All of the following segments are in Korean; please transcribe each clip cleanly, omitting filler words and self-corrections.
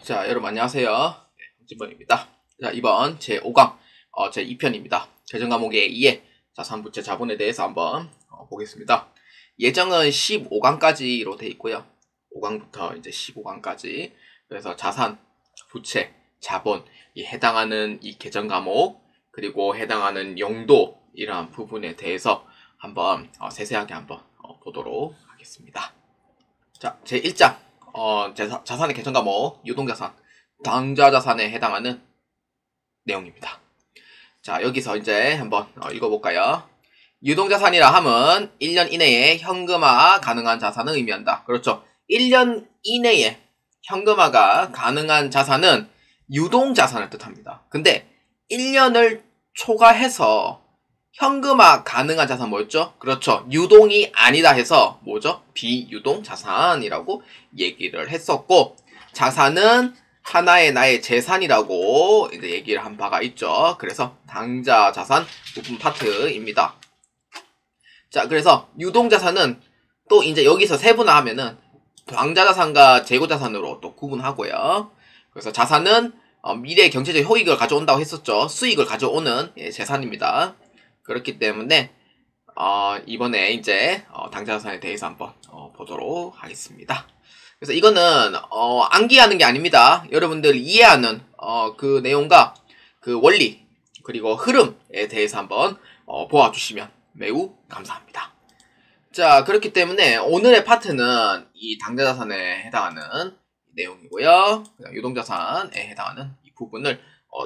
자, 여러분 안녕하세요. 홍진범입니다. 자, 이번 제5강, 제2편입니다. 재정과목의 2의 자산부채 자본에 대해서 한번 보겠습니다. 예정은 15강까지로 돼 있고요. 5강부터 이제 15강까지. 그래서 자산, 부채, 자본, 이 해당하는 이 개정과목, 그리고 해당하는 용도, 이러한 부분에 대해서 한번 세세하게 한번 보도록 하겠습니다. 자, 제1장. 자산의 개정 과목, 유동자산, 당좌자산에 해당하는 내용입니다. 자, 여기서 이제 한번 읽어볼까요? 유동자산이라 함은 1년 이내에 현금화 가능한 자산을 의미한다. 그렇죠. 1년 이내에 현금화가 가능한 자산은 유동자산을 뜻합니다. 근데 1년을 초과해서 현금화 가능한 자산 뭐였죠? 그렇죠. 유동이 아니다 해서 뭐죠? 비유동 자산이라고 얘기를 했었고, 자산은 하나의 나의 재산이라고 이제 얘기를 한 바가 있죠. 그래서 당좌 자산 부분 파트입니다. 자, 그래서 유동 자산은 또 이제 여기서 세분화하면은 당좌 자산과 재고 자산으로 또 구분하고요. 그래서 자산은 미래의 경제적 효익을 가져온다고 했었죠. 수익을 가져오는 재산입니다. 그렇기 때문에 이번에 이제 당좌자산에 대해서 한번 보도록 하겠습니다. 그래서 이거는 암기하는 게 아닙니다. 여러분들 이해하는 그 내용과 그 원리 그리고 흐름에 대해서 한번 보아주시면 매우 감사합니다. 자, 그렇기 때문에 오늘의 파트는 이 당좌자산에 해당하는 내용이고요. 유동자산에 해당하는 이 부분을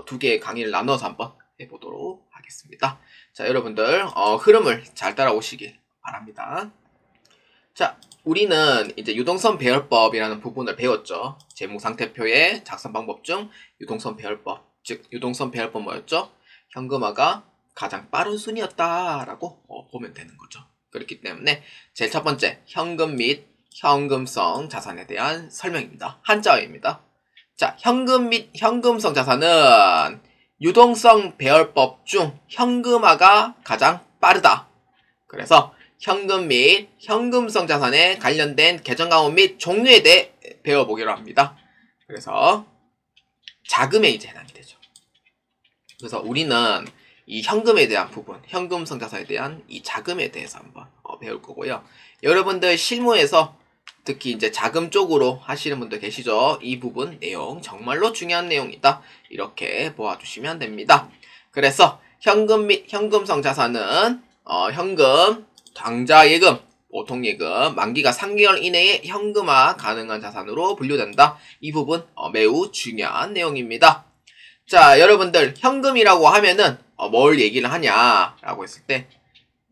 두 개의 강의를 나눠서 한번 해보도록 하겠습니다. 자, 여러분들 흐름을 잘 따라오시길 바랍니다. 자, 우리는 이제 유동성 배열법이라는 부분을 배웠죠. 재무상태표의 작성 방법 중 유동성 배열법, 즉 유동성 배열법 뭐였죠? 현금화가 가장 빠른 순이었다라고 보면 되는 거죠. 그렇기 때문에 제일 첫 번째, 현금 및 현금성 자산에 대한 설명입니다. 한자어입니다. 자, 현금 및 현금성 자산은 유동성 배열법 중 현금화가 가장 빠르다. 그래서 현금 및 현금성 자산에 관련된 개정 과목 및 종류에 대해 배워보기로 합니다. 그래서 자금에 이제 해당이 되죠. 그래서 우리는 이 현금에 대한 부분, 현금성 자산에 대한 이 자금에 대해서 한번 배울 거고요. 여러분들 실무에서 특히 이제 자금 쪽으로 하시는 분들 계시죠? 이 부분 내용 정말로 중요한 내용이다. 이렇게 보아주시면 됩니다. 그래서 현금 및 현금성 자산은 현금, 당좌예금, 보통예금, 만기가 3개월 이내에 현금화 가능한 자산으로 분류된다. 이 부분 매우 중요한 내용입니다. 자, 여러분들 현금이라고 하면은 뭘 얘기를 하냐라고 했을 때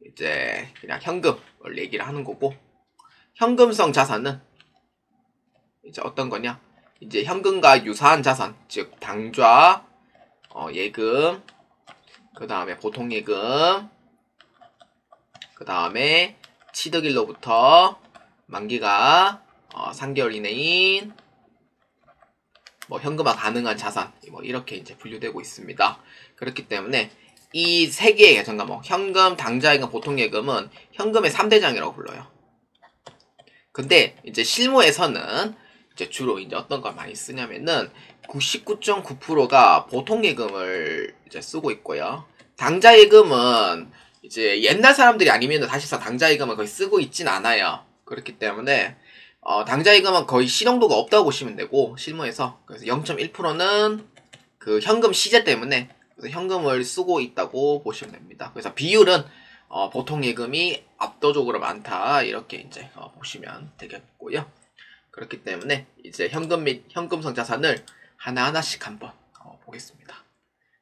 이제 그냥 현금을 얘기를 하는 거고, 현금성 자산은 이제 어떤 거냐? 이제 현금과 유사한 자산, 즉 당좌, 예금, 그 다음에 보통예금, 그 다음에 취득일로부터 만기가 3개월 이내인 뭐 현금화 가능한 자산, 뭐 이렇게 이제 분류되고 있습니다. 그렇기 때문에 이 세 개의 개정 과목, 현금, 당좌예금, 보통예금은 현금의 3대장이라고 불러요. 근데 이제 실무에서는 이제 주로 이제 어떤 걸 많이 쓰냐면은 99.9%가 보통예금을 이제 쓰고 있고요. 당좌예금은 이제 옛날 사람들이 아니면 사실상 당좌예금은 거의 쓰고 있진 않아요. 그렇기 때문에 당좌예금은 거의 실용도가 없다고 보시면 되고, 실무에서. 그래서 0.1%는 그 현금 시제 때문에 그래서 현금을 쓰고 있다고 보시면 됩니다. 그래서 비율은 보통예금이 압도적으로 많다, 이렇게 이제 보시면 되겠고요. 그렇기 때문에 이제 현금 및 현금성 자산을 하나하나씩 한번 보겠습니다.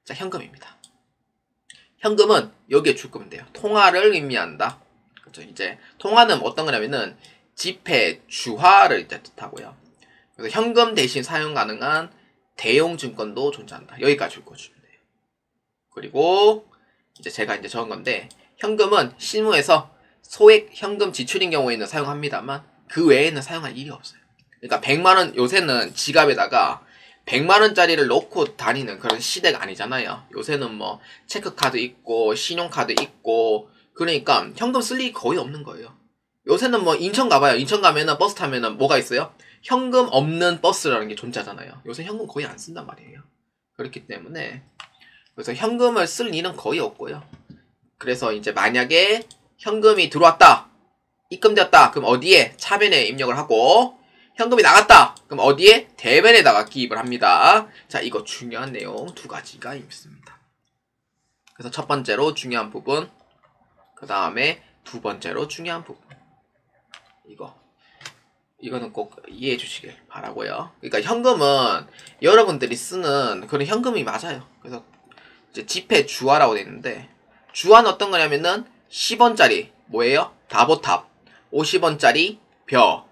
자, 현금입니다. 현금은 여기에 줄 거면 돼요. 통화를 의미한다. 그렇죠. 이제 통화는 어떤 거냐면은 지폐, 주화를 이제 뜻하고요. 그래서 현금 대신 사용 가능한 대용 증권도 존재한다. 여기까지 읽어주면 돼요. 그리고 이제 제가 이제 적은 건데, 현금은 실무에서 소액 현금 지출인 경우에는 사용합니다만 그 외에는 사용할 일이 없어요. 그러니까 100만원, 요새는 지갑에다가 100만원짜리를 넣고 다니는 그런 시대가 아니잖아요. 요새는 뭐 체크카드 있고 신용카드 있고, 그러니까 현금 쓸 일이 거의 없는 거예요. 요새는 뭐 인천 가봐요. 인천 가면은 버스 타면은 뭐가 있어요? 현금 없는 버스라는 게 존재하잖아요. 요새 현금 거의 안 쓴단 말이에요. 그렇기 때문에 그래서 현금을 쓸 일은 거의 없고요. 그래서 이제 만약에 현금이 들어왔다, 입금되었다, 그럼 어디에? 차변에 입력을 하고, 현금이 나갔다, 그럼 어디에? 대변에다가 기입을 합니다. 자, 이거 중요한 내용 두 가지가 있습니다. 그래서 첫 번째로 중요한 부분, 그 다음에 두 번째로 중요한 부분. 이거는 꼭 이해해 주시길 바라고요. 그러니까 현금은 여러분들이 쓰는 그런 현금이 맞아요. 그래서 이제 지폐 주화라고 되어 있는데, 주화는 어떤 거냐면은 10원짜리 뭐예요? 다보탑, 50원짜리 벼,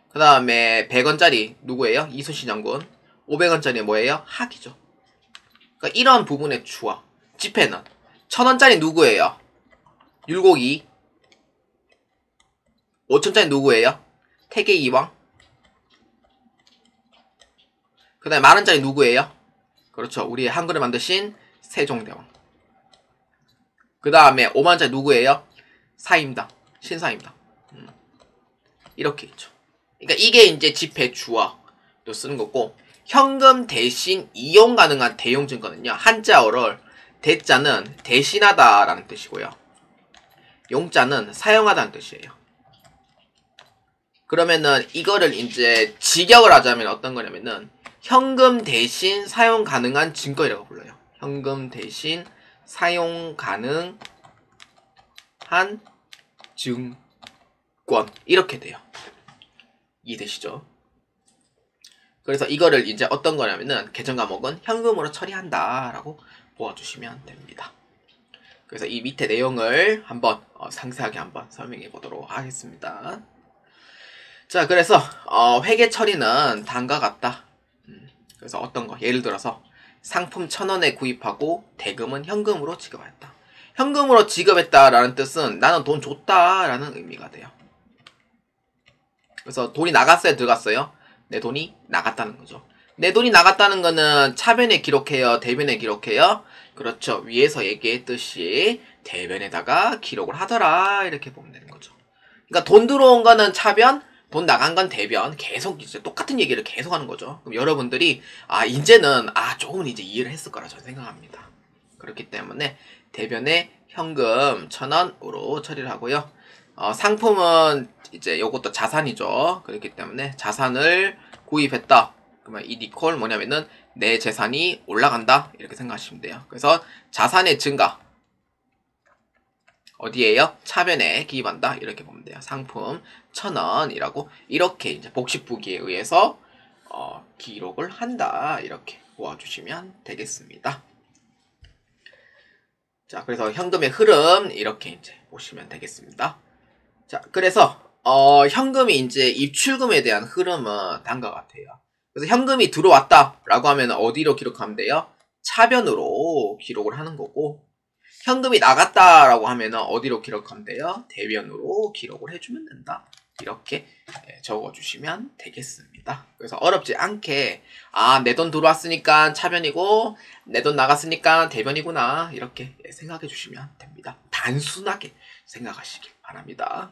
그 다음에 100원짜리 누구예요? 이순신 장군, 500원짜리 뭐예요? 학이죠. 그러니까 이런 부분의 주화. 지폐는 1000원짜리 누구예요? 율곡이. 5000원짜리 누구예요? 태계이왕. 그 다음에 만원짜리 누구예요? 그렇죠, 우리 한글을 만드신 세종대왕. 그 다음에 5만원짜리 누구예요? 사임당, 신사임당. 이렇게 있죠. 그러니까 이게 이제 지폐 주화로 쓰는 거고, 현금 대신 이용 가능한 대용 증권은요, 한자어를 대자는 대신하다 라는 뜻이고요, 용자는 사용하다는 뜻이에요. 그러면은 이거를 이제 직역을 하자면 어떤 거냐면은 현금 대신 사용 가능한 증권이라고 불러요. 현금 대신 사용 가능한 증권, 이렇게 돼요. 이해되시죠? 그래서 이거를 이제 어떤 거냐면은 개정 과목은 현금으로 처리한다 라고 보아주시면 됩니다. 그래서 이 밑에 내용을 한번 상세하게 한번 설명해 보도록 하겠습니다. 자, 그래서 회계 처리는 다음과 같다. 그래서 어떤 거, 예를 들어서 상품 1000원에 구입하고 대금은 현금으로 지급하였다. 현금으로 지급했다라는 뜻은 나는 돈 줬다라는 의미가 돼요. 그래서 돈이 나갔어요, 들어갔어요? 내 돈이 나갔다는 거죠. 내 돈이 나갔다는 거는 차변에 기록해요, 대변에 기록해요? 그렇죠, 위에서 얘기했듯이 대변에다가 기록을 하더라, 이렇게 보면 되는 거죠. 그러니까 돈 들어온 거는 차변, 돈 나간 건 대변, 계속 이제 똑같은 얘기를 계속 하는 거죠. 그럼 여러분들이 이제는 조금은 이제 이해를 했을 거라 저는 생각합니다. 그렇기 때문에 대변에 현금 1000원으로 처리를 하고요. 상품은 이제 요것도 자산이죠. 그렇기 때문에 자산을 구입했다. 그러면 이 니콜 뭐냐면은 내 재산이 올라간다, 이렇게 생각하시면 돼요. 그래서 자산의 증가 어디에요? 차변에 기입한다, 이렇게 보면 돼요. 상품 1000원이라고 이렇게 이제 복식부기에 의해서 기록을 한다, 이렇게 보아주시면 되겠습니다. 자, 그래서 현금의 흐름 이렇게 이제 보시면 되겠습니다. 자, 그래서 현금이 이제 입출금에 대한 흐름은 다음과 같아요. 그래서 현금이 들어왔다라고 하면 어디로 기록하면 돼요? 차변으로 기록을 하는 거고, 현금이 나갔다라고 하면 어디로 기록하면 돼요? 대변으로 기록을 해주면 된다. 이렇게 적어주시면 되겠습니다. 그래서 어렵지 않게 내 돈 들어왔으니까 차변이고 내 돈 나갔으니까 대변이구나, 이렇게 생각해 주시면 됩니다. 단순하게 생각하시길 바랍니다.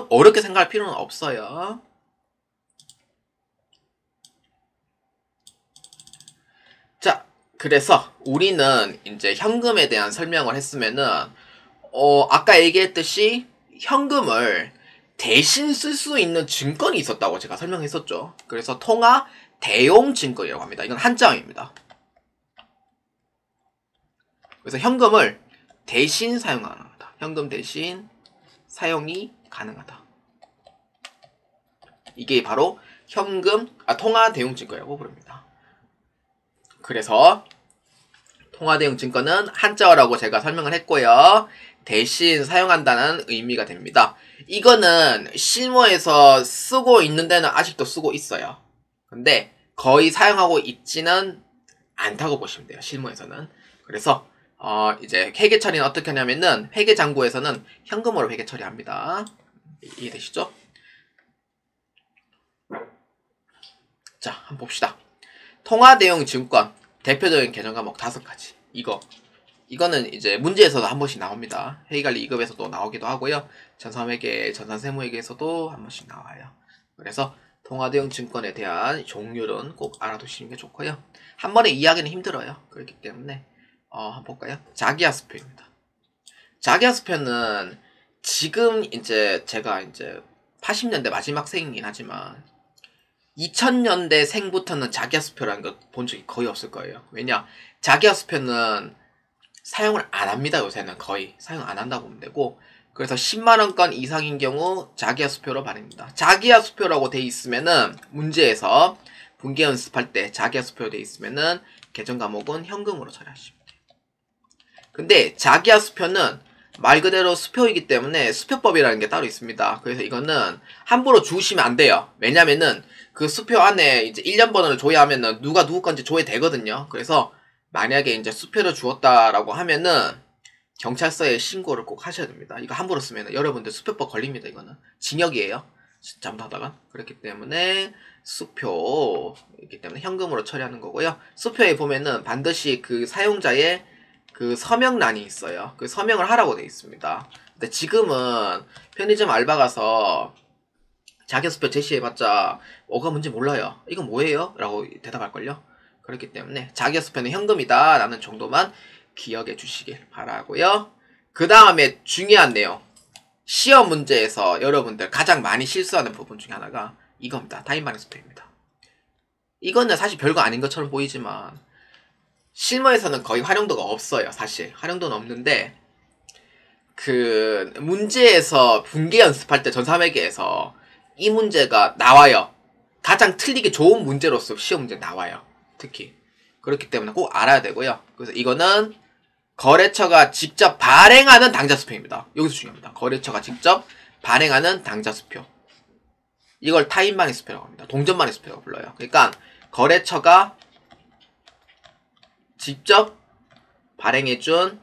어렵게 생각할 필요는 없어요. 자, 그래서 우리는 이제 현금에 대한 설명을 했으면은 아까 얘기했듯이 현금을 대신 쓸 수 있는 증권이 있었다고 제가 설명했었죠. 그래서 통화 대용 증권이라고 합니다. 이건 한자어입니다. 그래서 현금을 대신 사용하다. 현금 대신 사용이 가능하다. 이게 바로 통화 대용 증권이라고 부릅니다. 그래서 통화 대용 증권은 한자어라고 제가 설명을 했고요. 대신 사용한다는 의미가 됩니다. 이거는 실무에서 쓰고 있는 데는 아직도 쓰고 있어요. 근데 거의 사용하고 있지는 않다고 보시면 돼요, 실무에서는. 그래서 이제 회계 처리는 어떻게 하냐면은 회계장부에서는 현금으로 회계 처리합니다. 이해되시죠? 자, 한번 봅시다. 통화 대용 증권 대표적인 개정 과목 5가지. 이거는 이제 문제에서도 한 번씩 나옵니다. 회계관리 2급에서도 나오기도 하고요. 전산회계, 전산세무회계에서도 한 번씩 나와요. 그래서 통화대응 증권에 대한 종류는 꼭 알아두시는 게 좋고요. 한 번에 이해하기는 힘들어요. 그렇기 때문에 한번 볼까요? 자기하수표입니다. 자기하수표는 지금 이제 제가 이제 80년대 마지막 생이긴 하지만 2000년대 생부터는 자기하수표라는 거 본 적이 거의 없을 거예요. 왜냐? 자기하수표는 사용을 안 합니다. 요새는 거의 사용 안 한다고 보면 되고, 그래서 10만원권 이상인 경우 자기하수표로 발행합니다. 자기하수표라고 돼 있으면은 문제에서 분계 연습할 때 자기하수표 돼 있으면은 계정 과목은 현금으로 처리하시면 돼요. 근데 자기하수표는 말 그대로 수표이기 때문에 수표법이라는 게 따로 있습니다. 그래서 이거는 함부로 주시면 안 돼요. 왜냐면은 그 수표 안에 이제 1년 번호를 조회하면은 누가 누구 건지 조회되거든요. 그래서 만약에 이제 수표를 주었다라고 하면은 경찰서에 신고를 꼭 하셔야 됩니다. 이거 함부로 쓰면 여러분들 수표법 걸립니다. 이거는 징역이에요. 잘못하다가. 그렇기 때문에 수표이기 때문에 현금으로 처리하는 거고요. 수표에 보면은 반드시 그 사용자의 그 서명란이 있어요. 그 서명을 하라고 돼 있습니다. 근데 지금은 편의점 알바 가서 자기수표 제시해봤자 뭐가 뭔지 몰라요. 이건 뭐예요? 라고 대답할걸요. 그렇기 때문에 자기수표는 현금이다 라는 정도만 기억해 주시길 바라고요. 그 다음에 중요한 내용, 시험 문제에서 여러분들 가장 많이 실수하는 부분 중에 하나가 이겁니다. 타임바ring 수표입니다. 이거는 사실 별거 아닌 것처럼 보이지만 실무에서는 거의 활용도가 없어요. 사실 활용도는 없는데 그 문제에서 분계 연습할 때 전3회계에서 이 문제가 나와요. 가장 틀리기 좋은 문제로서 시험 문제 나와요. 특히 그렇기 때문에 꼭 알아야 되고요. 그래서 이거는 거래처가 직접 발행하는 당좌수표입니다. 여기서 중요합니다. 거래처가 직접 발행하는 당좌수표. 이걸 타임바ring 수표라고 합니다. 동전바ring 수표라고 불러요. 그러니까 거래처가 직접 발행해준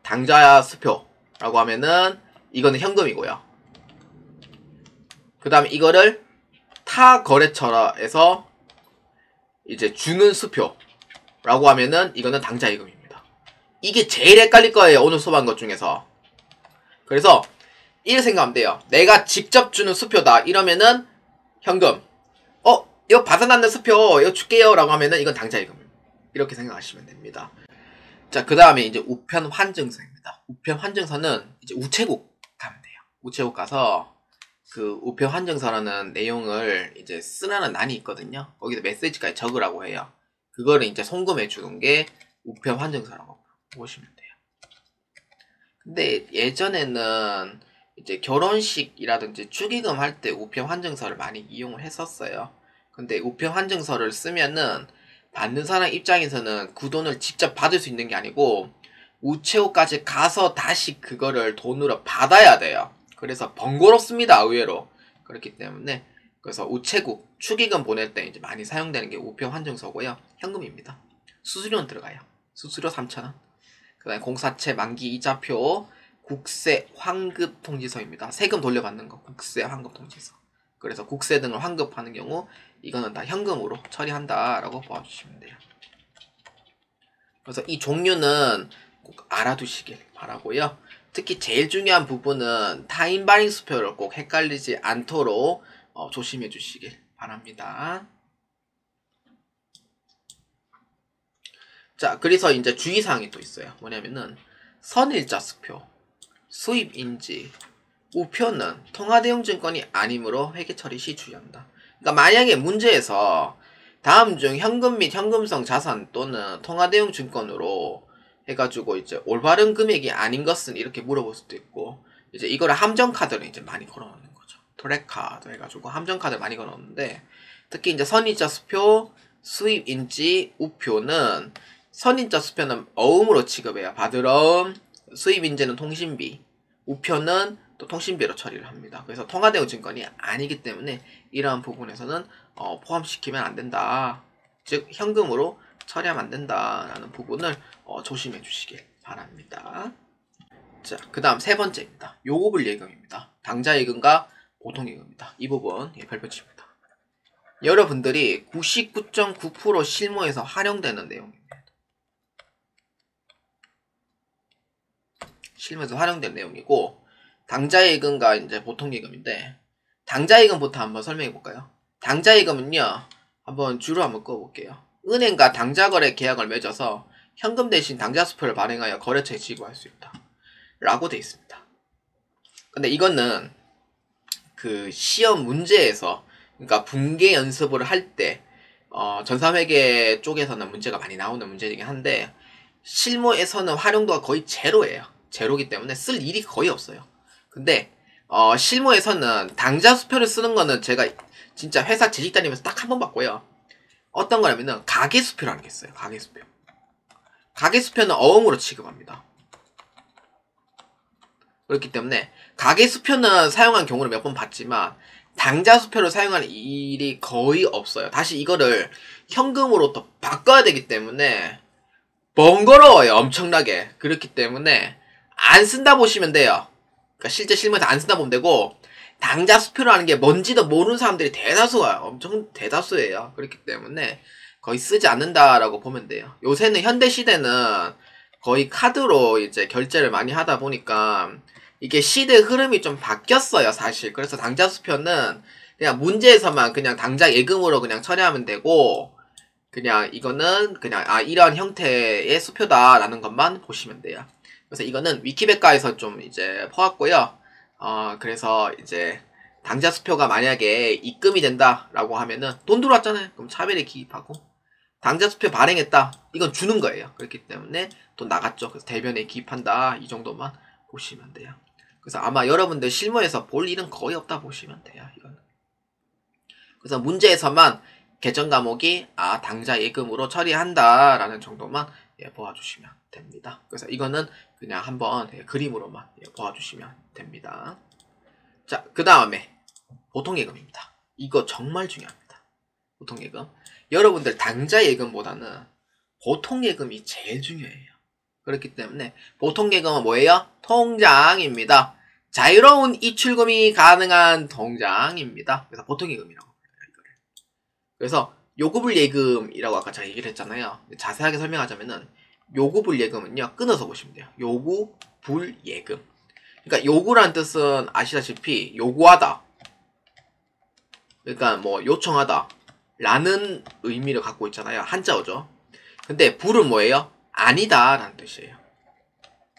당좌수표라고 하면은 이거는 현금이고요. 그 다음에 이거를 타 거래처에서 이제 주는 수표라고 하면은 이거는 당좌예금입니다. 이게 제일 헷갈릴 거예요. 오늘 수업한 것 중에서. 그래서 이렇게 생각하면 돼요. 내가 직접 주는 수표다 이러면은 현금. 이거 받아놨는 수표 이거 줄게요 라고 하면은 이건 당좌예금. 이렇게 생각하시면 됩니다. 자, 그 다음에 이제 우편 환증서입니다. 우편 환증서는 이제 우체국 가면 돼요. 우체국 가서 그 우편 환증서라는 내용을 이제 쓰라는 란이 있거든요. 거기서 메시지까지 적으라고 해요. 그거를 이제 송금해 주는 게 우편 환증서라고 보시면 돼요. 근데 예전에는 이제 결혼식이라든지 축의금 할 때 우편 환증서를 많이 이용을 했었어요. 근데 우편 환증서를 쓰면은 받는 사람 입장에서는 그 돈을 직접 받을 수 있는 게 아니고 우체국까지 가서 다시 그거를 돈으로 받아야 돼요. 그래서 번거롭습니다. 의외로. 그렇기 때문에 그래서 우체국 축의금 보낼 때 이제 많이 사용되는 게 우편 환증서고요. 현금입니다. 수수료는 들어가요. 수수료 3,000원. 그 다음에 공사채 만기 이자표 국세 환급 통지서입니다. 세금 돌려받는 거 국세 환급 통지서. 그래서 국세 등을 환급하는 경우 이거는 다 현금으로 처리한다라고 봐주시면 돼요. 그래서 이 종류는 꼭 알아두시길 바라고요. 특히 제일 중요한 부분은 타임바ring 수표를 꼭 헷갈리지 않도록 조심해 주시길 바랍니다. 자, 그래서 이제 주의사항이 또 있어요. 뭐냐면은 선일자 수표, 수입인지, 우표는 통화대용증권이 아니므로 회계 처리 시 주의한다. 그러니까 만약에 문제에서 다음 중 현금 및 현금성 자산 또는 통화대용증권으로 해가지고 이제 올바른 금액이 아닌 것은 이렇게 물어볼 수도 있고, 이제 이거를 함정카드를 이제 많이 걸어놓는 거죠. 트랙카드 해가지고 함정카드 많이 걸어놓는데, 특히 이제 선일자 수표, 수입인지, 우표는 선인자 수표는 어음으로 취급해요. 받으러음, 수입인지는 통신비, 우표는 또 통신비로 처리를 합니다. 그래서 통화대응 증권이 아니기 때문에 이러한 부분에서는 포함시키면 안 된다. 즉 현금으로 처리하면 안 된다라는 부분을 조심해 주시길 바랍니다. 자, 그 다음 세 번째입니다. 요구불 예금입니다. 당좌예금과 보통예금입니다. 이 부분 별표칩니다. 여러분들이 99.9% 실무에서 활용되는 내용입니다. 실무에서 활용된 내용이고, 당좌예금과 이제 보통예금인데, 당좌예금부터 한번 설명해 볼까요? 당좌예금은요, 한번 주로 한번 꺼볼게요. 은행과 당좌거래 계약을 맺어서 현금 대신 당좌수표를 발행하여 거래처에 지급할 수 있다 라고 돼 있습니다. 근데 이거는 그 시험 문제에서, 그러니까 분계 연습을 할 때 전산회계 쪽에서는 문제가 많이 나오는 문제이긴 한데, 실무에서는 활용도가 거의 제로예요. 제로기 때문에 쓸 일이 거의 없어요. 근데 실무에서는 당좌수표를 쓰는 거는 제가 진짜 회사 재직 다니면서 딱 한 번 봤고요. 어떤 거냐면은 가계수표라는 게 있어요. 가계수표. 가계수표는 어음으로 취급합니다. 그렇기 때문에 가계수표는 사용한 경우를 몇 번 봤지만 당좌수표를 사용하는 일이 거의 없어요. 다시 이거를 현금으로 또 바꿔야 되기 때문에 번거로워요. 엄청나게. 그렇기 때문에 안 쓴다 보시면 돼요. 그러니까 실제 실무에서 안 쓴다 보면 되고, 당좌수표라는 게 뭔지도 모르는 사람들이 대다수예요. 엄청 대다수예요. 그렇기 때문에 거의 쓰지 않는다라고 보면 돼요. 요새는 현대시대는 거의 카드로 이제 결제를 많이 하다 보니까 이게 시대 흐름이 좀 바뀌었어요, 사실. 그래서 당좌수표는 그냥 문제에서만 그냥 당좌 예금으로 그냥 처리하면 되고, 그냥 이거는 그냥 이러한 형태의 수표다라는 것만 보시면 돼요. 그래서 이거는 위키백과에서 좀 이제 퍼왔고요. 그래서 이제 당좌수표가 만약에 입금이 된다라고 하면은 돈 들어왔잖아요. 그럼 차별에 기입하고, 당좌수표 발행했다. 이건 주는 거예요. 그렇기 때문에 돈 나갔죠. 그래서 대변에 기입한다. 이 정도만 보시면 돼요. 그래서 아마 여러분들 실무에서 볼 일은 거의 없다 보시면 돼요. 이거는. 그래서 문제에서만 개정 과목이 당좌 예금으로 처리한다라는 정도만 보아주시면 됩니다. 그래서 이거는 그냥 한번 그림으로만 보아주시면 됩니다. 자, 그 다음에 보통예금입니다. 이거 정말 중요합니다. 보통예금. 여러분들 당좌 예금보다는 보통예금이 제일 중요해요. 그렇기 때문에 보통예금은 뭐예요? 통장입니다. 자유로운 이출금이 가능한 통장입니다. 그래서 보통예금이라고 불러요, 이거를. 그래서 요구불예금이라고 아까 제가 얘기를 했잖아요. 자세하게 설명하자면은 요구불예금은요, 끊어서 보시면 돼요. 요구불예금. 그러니까 요구라는 뜻은 아시다시피 요구하다, 그러니까 뭐 요청하다 라는 의미를 갖고 있잖아요. 한자어죠. 근데 불은 뭐예요? 아니다 라는 뜻이에요.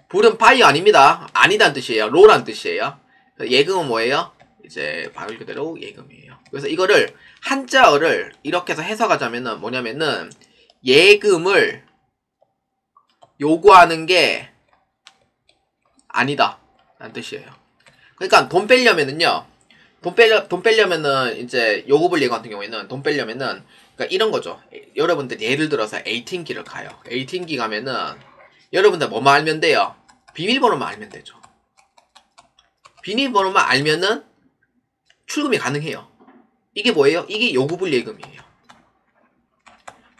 불은 파이어 아닙니다. 아니다는 뜻이에요. 로라는 뜻이에요. 예금은 뭐예요? 이제 말 그대로 예금이에요. 그래서 이거를 한자어를 이렇게 해서 해석하자면은 뭐냐면은 예금을 요구하는 게 아니다 라는 뜻이에요. 그러니까 돈 빼려면은요, 돈 빼려면은 이제 요구불 예금 같은 경우에는 돈 빼려면은, 그러니까 이런 거죠. 여러분들 예를 들어서 ATM기를 가요. ATM기 가면은 여러분들 뭐만 알면 돼요? 비밀번호만 알면 되죠. 비밀번호만 알면은 출금이 가능해요. 이게 뭐예요? 이게 요구불 예금이에요.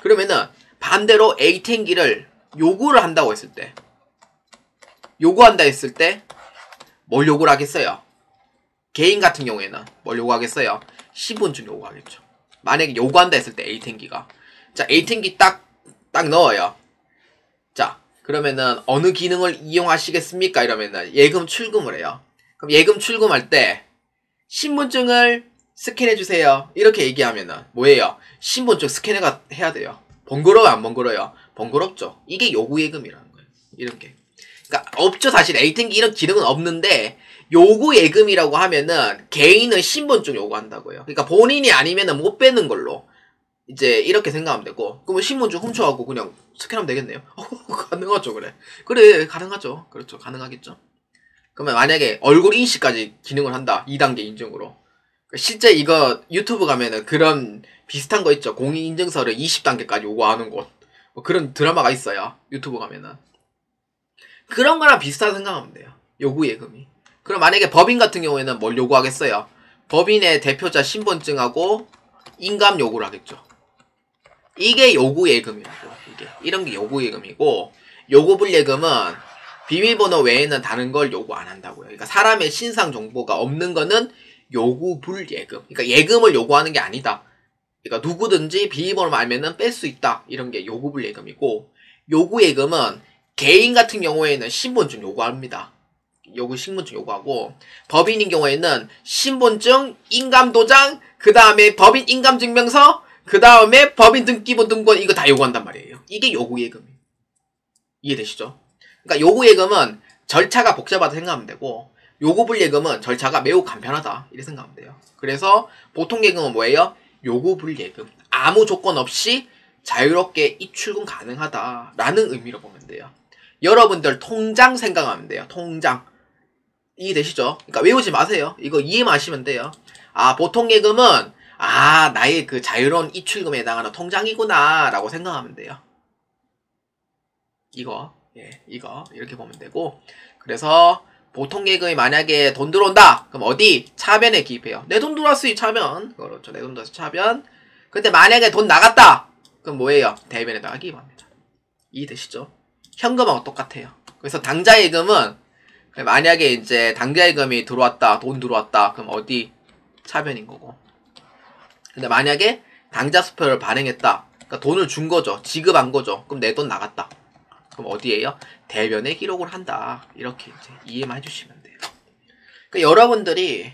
그러면은 반대로 ATM기를 요구를 한다고 했을 때, 요구한다 했을 때 뭘 요구를 하겠어요? 개인 같은 경우에는 뭘 요구하겠어요? 신분증 요구하겠죠. 만약에 요구한다 했을 때 ATM기가, 자, ATM기 딱 넣어요. 자, 그러면은 어느 기능을 이용하시겠습니까? 이러면은 예금 출금을 해요. 그럼 예금 출금할 때 신분증을 스캔해주세요. 이렇게 얘기하면은 뭐예요? 신분증 스캔해가 해야 돼요. 번거로워요, 안 번거로워요? 번거롭죠. 이게 요구예금이라는 거예요. 이런 게. 그러니까 없죠. 사실 ATM기 이런 기능은 없는데, 요구예금이라고 하면은 개인은 신분증 요구한다고요. 그러니까 본인이 아니면은 못 빼는 걸로 이제 이렇게 생각하면 되고, 그러면 신분증 훔쳐가고 그냥 스캔하면 되겠네요. 가능하죠. 그래 가능하죠. 그렇죠. 가능하겠죠. 그러면 만약에 얼굴 인식까지 기능을 한다, 2단계 인증으로. 실제 이거 유튜브 가면은 그런 비슷한 거 있죠. 공인인증서를 20단계까지 요구하는 곳, 뭐 그런 드라마가 있어요. 유튜브 가면은. 그런 거랑 비슷하다 생각하면 돼요. 요구예금이. 그럼 만약에 법인 같은 경우에는 뭘 요구하겠어요? 법인의 대표자 신분증하고 인감 요구를 하겠죠. 이게 요구예금이라고. 이런 게 요구예금이고, 요구불예금은 비밀번호 외에는 다른 걸 요구 안 한다고요. 그러니까 사람의 신상 정보가 없는 거는 요구불예금. 그러니까 예금을 요구하는 게 아니다. 그러니까 누구든지 비밀번호만 알면은 뺄 수 있다. 이런 게 요구불예금이고, 요구예금은 개인 같은 경우에는 신분증 요구합니다. 요구 신분증 요구하고, 법인인 경우에는 신분증, 인감도장, 그 다음에 법인 인감증명서, 그 다음에 법인 등기부 등본 이거 다 요구한단 말이에요. 이게 요구예금이에요. 이해되시죠? 그러니까 요구예금은 절차가 복잡하다 생각하면 되고, 요구불예금은 절차가 매우 간편하다 이렇게 생각하면 돼요. 그래서 보통예금은 뭐예요? 요구불예금. 아무 조건 없이 자유롭게 입출금 가능하다라는 의미로 보면 돼요. 여러분들 통장 생각하면 돼요. 통장. 이해되시죠? 그러니까 외우지 마세요. 이거 이해만 하시면 돼요. 아, 보통예금은 나의 그 자유로운 입출금에 해당하는 통장이구나 라고 생각하면 돼요. 이거 이렇게 보면 되고, 그래서 보통예금이 만약에 돈 들어온다 그럼 어디? 차변에 기입해요. 내 돈 들어왔으니 차변. 그렇죠. 내 돈 들어왔으니 차변. 근데 만약에 돈 나갔다 그럼 뭐예요? 대변에다가 기입합니다. 이해되시죠? 현금하고 똑같아요. 그래서 당좌예금은 만약에 이제 당좌예금이 들어왔다, 돈 들어왔다 그럼 어디? 차변인 거고. 근데 만약에 당좌수표를 발행했다, 그러니까 돈을 준 거죠. 지급한 거죠. 그럼 내 돈 나갔다. 그럼 어디에요? 대변에 기록을 한다. 이렇게 이제 이해만 해주시면 돼요. 그러니까 여러분들이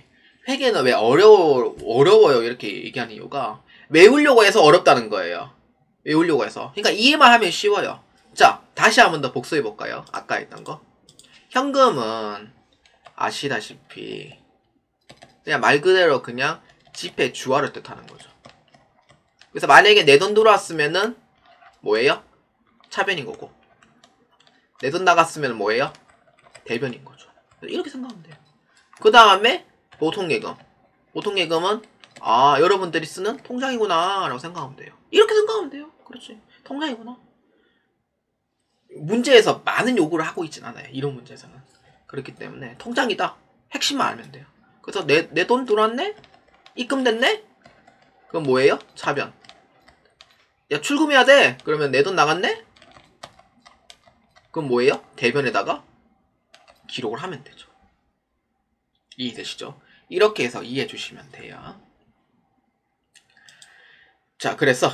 회계는 왜 어려워요 이렇게 얘기하는 이유가 외우려고 해서 어렵다는 거예요. 외우려고 해서. 그러니까 이해만 하면 쉬워요. 자, 다시 한 번 더 복습해 볼까요? 아까 했던 거. 현금은 아시다시피 그냥 말 그대로 그냥 지폐 주화를 뜻하는 거죠. 그래서 만약에 내 돈 들어왔으면은 뭐예요? 차변인 거고, 내 돈 나갔으면 뭐예요? 대변인 거죠. 이렇게 생각하면 돼요. 그 다음에 보통예금. 보통예금은 여러분들이 쓰는 통장이구나 라고 생각하면 돼요. 이렇게 생각하면 돼요. 그렇지. 통장이구나. 문제에서 많은 요구를 하고 있진 않아요. 이런 문제에서는. 그렇기 때문에 통장이다. 핵심만 알면 돼요. 그래서 내 돈 들어왔네? 입금됐네? 그럼 뭐예요? 차변. 야, 출금해야 돼. 그러면 내 돈 나갔네? 그럼 뭐예요? 대변에다가 기록을 하면 되죠. 이해되시죠? 이렇게 해서 이해해 주시면 돼요. 자, 그래서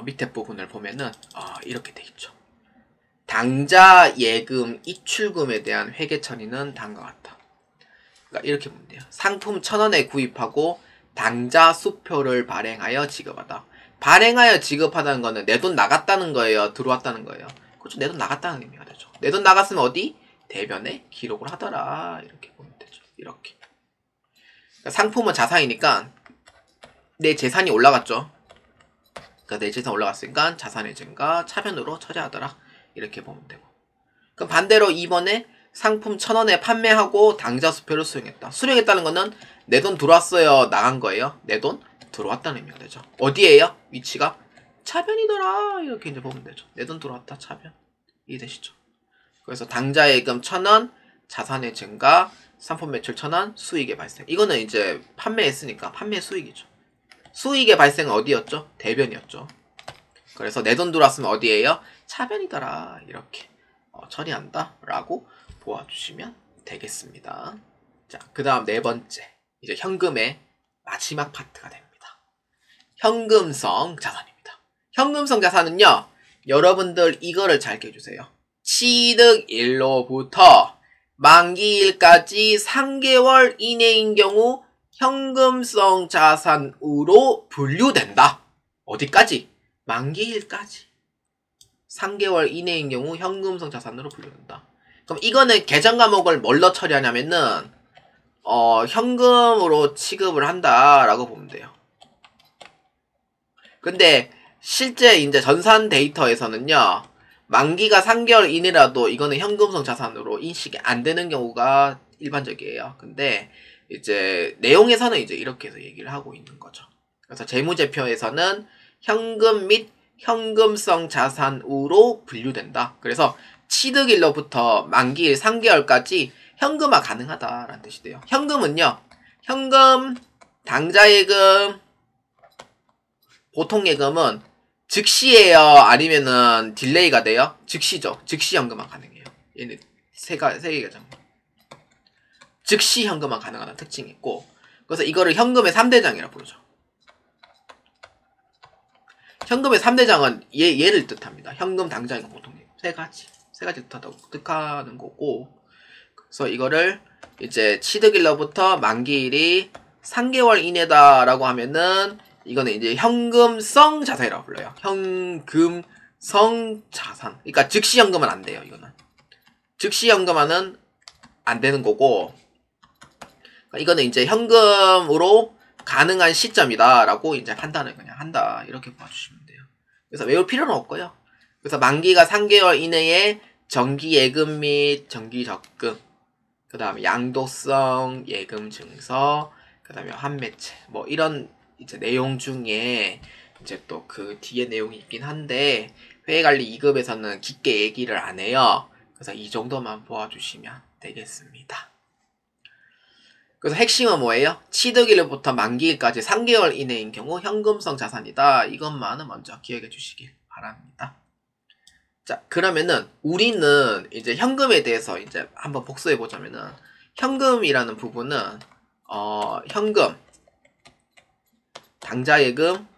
밑에 부분을 보면은 이렇게 돼 있죠. 당좌 예금 입출금에 대한 회계 처리는 다음과 같다. 그러니까 이렇게 보면 돼요. 상품 1,000원에 구입하고 당좌 수표를 발행하여 지급하다. 발행하여 지급하다는 거는 내 돈 나갔다는 거예요? 들어왔다는 거예요? 그렇죠. 내 돈 나갔다는 의미가 되죠. 내 돈 나갔으면 어디? 대변에 기록을 하더라. 이렇게 보면 되죠. 이렇게. 그러니까 상품은 자산이니까 내 재산이 올라갔죠. 그러니까 내 재산 올라갔으니까 자산의 증가 차변으로 처리하더라. 이렇게 보면 되고. 그럼 반대로 2번에 상품 1,000원에 판매하고 당좌 수표를 수령했다. 수령했다는 거는 내 돈 들어왔어요? 나간 거예요? 내 돈 들어왔다는 의미가 되죠. 어디에요? 위치가? 차변이더라. 이렇게 이제 보면 되죠. 내 돈 들어왔다. 차변. 이해되시죠? 그래서 당좌예금 1,000원, 자산의 증가, 상품 매출 1,000원, 수익의 발생. 이거는 이제 판매했으니까 판매 수익이죠. 수익의 발생은 어디였죠? 대변이었죠. 그래서 내 돈 들어왔으면 어디에요? 차변이더라. 이렇게 처리한다 라고 보아주시면 되겠습니다. 자, 그 다음 네 번째, 이제 현금의 마지막 파트가 됩니다. 현금성 자산입니다. 현금성 자산은요, 여러분들 이거를 잘 기억해주세요. 취득일로부터 만기일까지 3개월 이내인 경우 현금성 자산으로 분류된다. 어디까지? 만기일까지. 3개월 이내인 경우 현금성 자산으로 분류된다. 그럼 이거는 계정 과목을 뭘로 처리하냐면은 현금으로 취급을 한다라고 보면 돼요. 근데 실제 이제 전산 데이터에서는요, 만기가 3개월 이내라도 이거는 현금성 자산으로 인식이 안 되는 경우가 일반적이에요. 근데 이제 내용에서는 이제 이렇게 해서 얘기를 하고 있는 거죠. 그래서 재무제표에서는 현금 및 현금성 자산으로 분류된다. 그래서 취득일로부터 만기일 3개월까지 현금화 가능하다라는 뜻이 돼요. 현금은요, 현금, 당좌예금, 보통예금은 즉시예요? 아니면은 딜레이가 돼요? 즉시죠. 즉시 현금화 가능해요. 얘는 세 개가 좀 즉시 현금화 가능하다는 특징이 있고, 그래서 이거를 현금의 3대장이라고 부르죠. 현금의 3대장은 얘를 뜻합니다. 현금, 당좌예금, 보통예금. 세 가지 뜻하는 거고, 그래서 이거를 이제 취득일로부터 만기일이 3개월 이내다라고 하면은 이거는 이제 현금성 자산이라고 불러요. 현금성 자산. 그러니까 즉시 현금은 안 돼요. 이거는 즉시 현금화는 안 되는 거고, 그러니까 이거는 이제 현금으로 가능한 시점이다라고 이제 판단을 그냥 한다, 이렇게 봐주시면 돼요. 그래서 외울 필요는 없고요. 그래서 만기가 3개월 이내에 정기 예금 및 정기 적금, 그 다음에 양도성 예금 증서, 그 다음에 환매채, 뭐 이런 이제 내용 중에 이제 또 그 뒤에 내용이 있긴 한데 회계관리 2급에서는 깊게 얘기를 안 해요. 그래서 이 정도만 보아주시면 되겠습니다. 그래서 핵심은 뭐예요? 취득일부터 만기일까지 3개월 이내인 경우 현금성 자산이다. 이것만은 먼저 기억해 주시길 바랍니다. 자, 그러면은 우리는 이제 현금에 대해서 이제 한번 복수해 보자면은, 현금이라는 부분은 현금, 당좌예금,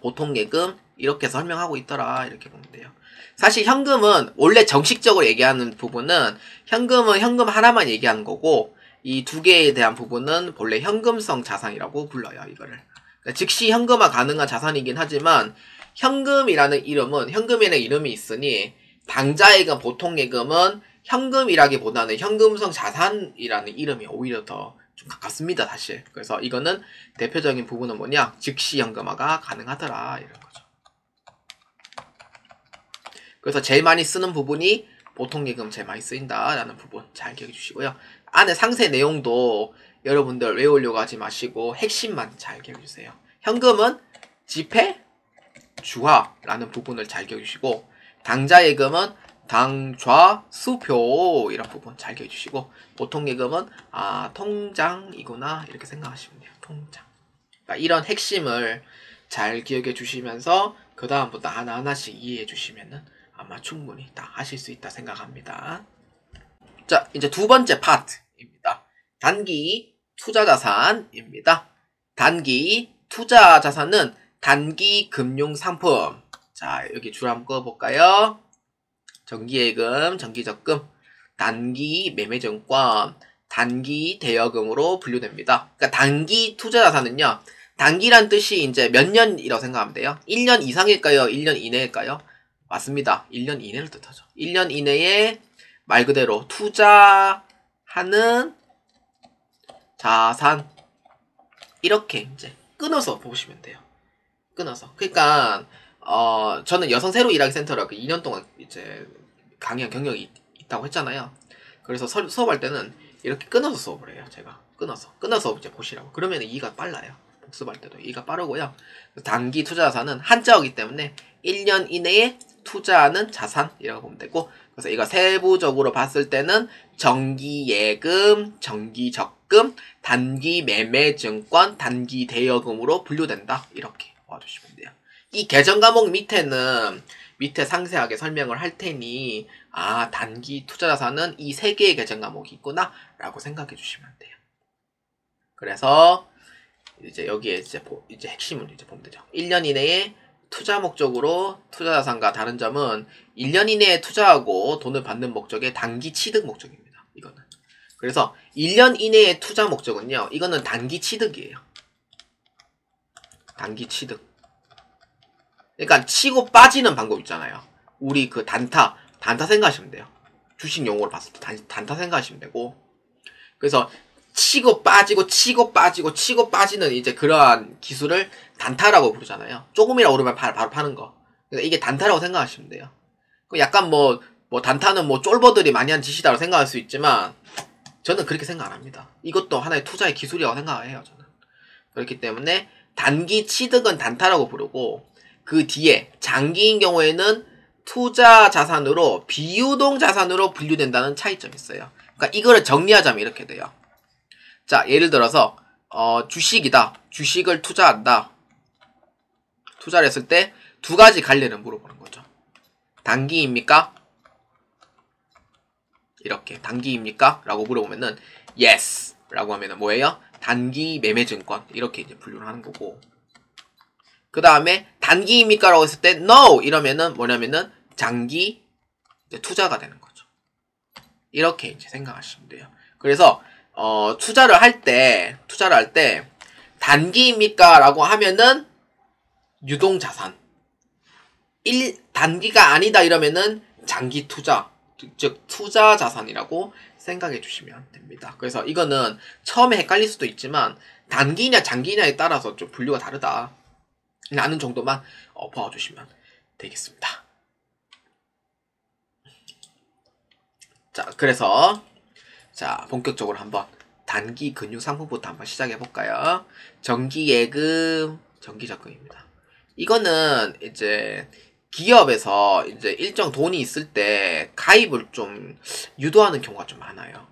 보통예금 이렇게 설명하고 있더라, 이렇게 보면 돼요. 사실 현금은 원래 정식적으로 얘기하는 부분은 현금은 현금 하나만 얘기하는 거고, 이 두 개에 대한 부분은 본래 현금성 자산이라고 불러요. 이거를 그러니까 즉시 현금화 가능한 자산이긴 하지만, 현금이라는 이름은 현금에는 이름이 있으니 당좌예금, 보통예금은 현금이라기보다는 현금성 자산이라는 이름이 오히려 더 좀 가깝습니다, 사실. 그래서 이거는 대표적인 부분은 뭐냐, 즉시 현금화가 가능하더라, 이런 거죠. 그래서 제일 많이 쓰는 부분이 보통예금 제일 많이 쓰인다라는 부분 잘 기억해 주시고요. 안에 상세 내용도 여러분들 외우려고 하지 마시고 핵심만 잘 기억해 주세요. 현금은 지폐, 주화라는 부분을 잘 기억해 주시고, 당좌예금은 당좌, 수표 이런 부분 잘 기억해 주시고, 보통예금은 통장이구나 이렇게 생각하시면 돼요. 통장. 그러니까 이런 핵심을 잘 기억해 주시면서 그 다음부터 하나하나씩 이해해 주시면은 아마 충분히 다 하실 수 있다 생각합니다. 자, 이제 두 번째 파트입니다. 단기 투자자산입니다. 단기 투자자산은 단기 금융상품. 자, 여기 줄 한번 꺼볼까요? 정기예금, 정기적금, 단기 매매증권, 단기 대여금으로 분류됩니다. 그러니까 단기 투자자산은요, 단기란 뜻이 이제 몇 년이라고 생각하면 돼요? 1년 이상일까요? 1년 이내일까요? 맞습니다. 1년 이내를 뜻하죠. 1년 이내에 말 그대로 투자하는 자산, 이렇게 이제 끊어서 보시면 돼요. 끊어서. 그러니까 저는 여성새로 일하기 센터라고 2년 동안 이제 강연 경력이 있다고 했잖아요. 그래서 수업할 때는 이렇게 끊어서 수업을 해요. 제가 끊어서 이제 보시라고. 그러면 이해가 빨라요. 복습할 때도 이해가 빠르고요. 단기 투자자산은 한자어기 때문에 1년 이내에 투자하는 자산이라고 보면 되고, 그래서 이거 세부적으로 봤을 때는 정기예금, 정기적금, 단기 매매증권, 단기 대여금으로 분류된다, 이렇게 봐주시면 돼요. 이 계정 과목 밑에는 밑에 상세하게 설명을 할 테니 단기 투자자산은 이 세 개의 계정 과목이 있구나 라고 생각해 주시면 돼요. 그래서 이제 여기에 이제 핵심을 이제 보면 되죠. 1년 이내에 투자 목적으로 투자자산과 다른 점은 1년 이내에 투자하고 돈을 받는 목적의 단기 취득 목적입니다. 이거는. 그래서 1년 이내의 투자 목적은요, 이거는 단기 취득이에요. 단기 취득. 그러니까 치고 빠지는 방법 있잖아요. 우리 그 단타 생각하시면 돼요. 주식 용어로 봤을 때 단타 생각하시면 되고, 그래서 치고 빠지고 빠지는 이제 그러한 기술을 단타라고 부르잖아요. 조금이라고 오르면 바로 파는 거. 그러니까 이게 단타라고 생각하시면 돼요. 약간 뭐 단타는 뭐 쫄보들이 많이 하는 짓이라고 생각할 수 있지만, 저는 그렇게 생각 안 합니다. 이것도 하나의 투자의 기술이라고 생각해요, 저는. 그렇기 때문에 단기 취득은 단타라고 부르고, 그 뒤에 장기인 경우에는 투자 자산으로 비유동 자산으로 분류된다는 차이점이 있어요. 그러니까 이거를 정리하자면 이렇게 돼요. 자, 예를 들어서 주식이다. 주식을 투자한다. 투자를 했을 때 두 가지 갈래를 물어보는 거죠. 단기입니까? 이렇게 단기입니까? 라고 물어보면은 yes 라고 하면은 뭐예요? 단기 매매증권, 이렇게 이제 분류를 하는 거고, 그 다음에 단기입니까? 라고 했을 때 no 이러면은 뭐냐면은 장기 투자가 되는 거죠. 이렇게 이제 생각하시면 돼요. 그래서 투자를 할 때 단기입니까? 라고 하면은 유동자산. 단기가 아니다 이러면은 장기 투자, 즉 투자 자산이라고 생각해 주시면 됩니다. 그래서 이거는 처음에 헷갈릴 수도 있지만 단기냐 장기냐에 따라서 좀 분류가 다르다 라는 정도만 봐주시면 되겠습니다. 자, 그래서 자, 본격적으로 한번 단기 금융 상품부터 한번 시작해 볼까요? 정기예금, 정기적금입니다. 이거는 이제 기업에서 이제 일정 돈이 있을 때 가입을 좀 유도하는 경우가 좀 많아요.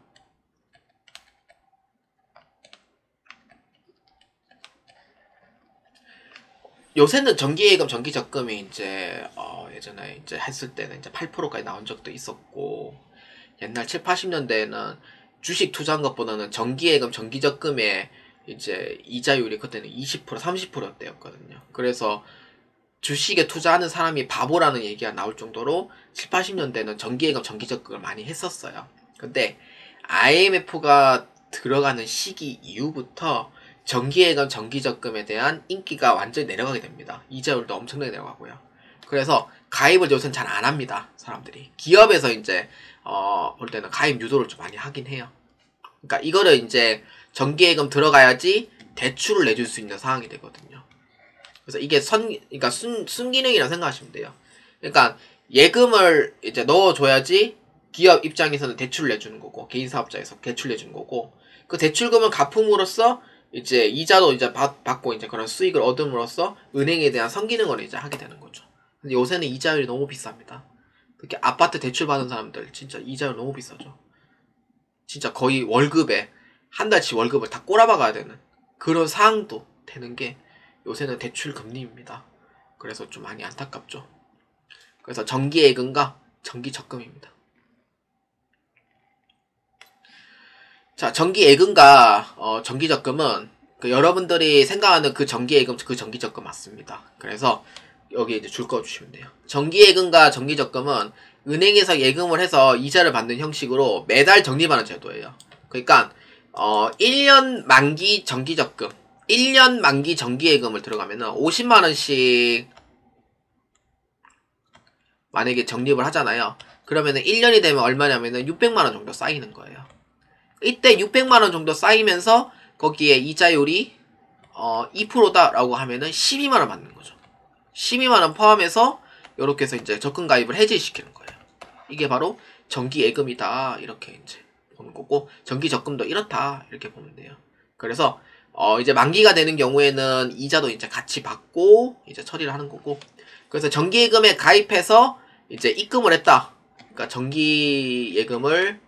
요새는 정기예금, 정기적금이 이제 예전에 이제 했을 때는 이제 8%까지 나온 적도 있었고, 옛날 7, 80년대에는 주식 투자한 것보다는 정기예금, 정기적금에 이제 이자율이 그때는 20%, 30%였대였거든요. 그래서 주식에 투자하는 사람이 바보라는 얘기가 나올 정도로 7, 80년대는 정기예금, 정기적금을 많이 했었어요. 근데 IMF가 들어가는 시기 이후부터 정기예금, 정기적금에 대한 인기가 완전히 내려가게 됩니다. 이자율도 엄청나게 내려가고요. 그래서 가입을 요새는 잘 안 합니다. 사람들이. 기업에서 이제 볼 때는 가입 유도를 좀 많이 하긴 해요. 그러니까 이거를 이제 정기예금 들어가야지 대출을 내줄 수 있는 상황이 되거든요. 그래서 이게 그러니까 순기능이라고 생각하시면 돼요. 그러니까 예금을 이제 넣어줘야지 기업 입장에서는 대출을 내주는 거고, 개인 사업자에서 대출 내주는 거고, 그 대출금을 갚음으로써 이제 이자도 이제 받고 이제 그런 수익을 얻음으로써 은행에 대한 선기능을 이제 하게 되는 거죠. 근데 요새는 이자율이 너무 비쌉니다. 특히 아파트 대출 받은 사람들 진짜 이자율 너무 비싸죠. 진짜 거의 월급에 한 달치 월급을 다 꼬라박아야 되는 그런 상황도 되는 게 요새는 대출 금리입니다. 그래서 좀 많이 안타깝죠. 그래서 정기예금과 정기적금입니다. 자, 정기예금과 정기적금은 여러분들이 생각하는 그 정기예금, 그 정기적금 맞습니다. 그래서 여기 이제 줄 거 주시면 돼요. 정기예금과 정기적금은 은행에서 예금을 해서 이자를 받는 형식으로 매달 적립하는 제도예요. 그러니까 1년 만기 정기적금, 1년 만기 정기예금을 들어가면은 50만원씩 만약에 적립을 하잖아요. 그러면은 1년이 되면 얼마냐면은 600만원 정도 쌓이는 거예요. 이때 600만원 정도 쌓이면서 거기에 이자율이 2%다라고 하면은 12만원 받는 거죠. 12만원 포함해서 이렇게 해서 이제 적금 가입을 해지시키는 거예요. 이게 바로 정기예금이다 이렇게 이제 보는 거고, 정기적금도 이렇다 이렇게 보면 돼요. 그래서 이제 만기가 되는 경우에는 이자도 이제 같이 받고 이제 처리를 하는 거고, 그래서 정기예금에 가입해서 이제 입금을 했다. 그러니까 정기예금을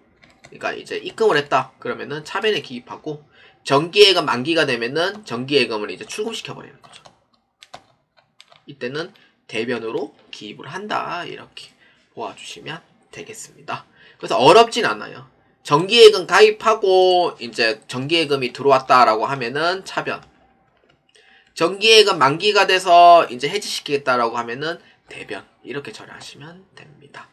그러니까 이제 입금을 했다. 그러면은 차변에 기입하고, 정기예금 만기가 되면은 정기예금을 이제 출금시켜 버리는 거죠. 이때는 대변으로 기입을 한다. 이렇게 보아주시면 되겠습니다. 그래서 어렵진 않아요. 정기예금 가입하고 이제 정기예금이 들어왔다라고 하면은 차변. 정기예금 만기가 돼서 이제 해지시키겠다라고 하면은 대변. 이렇게 처리하시면 됩니다.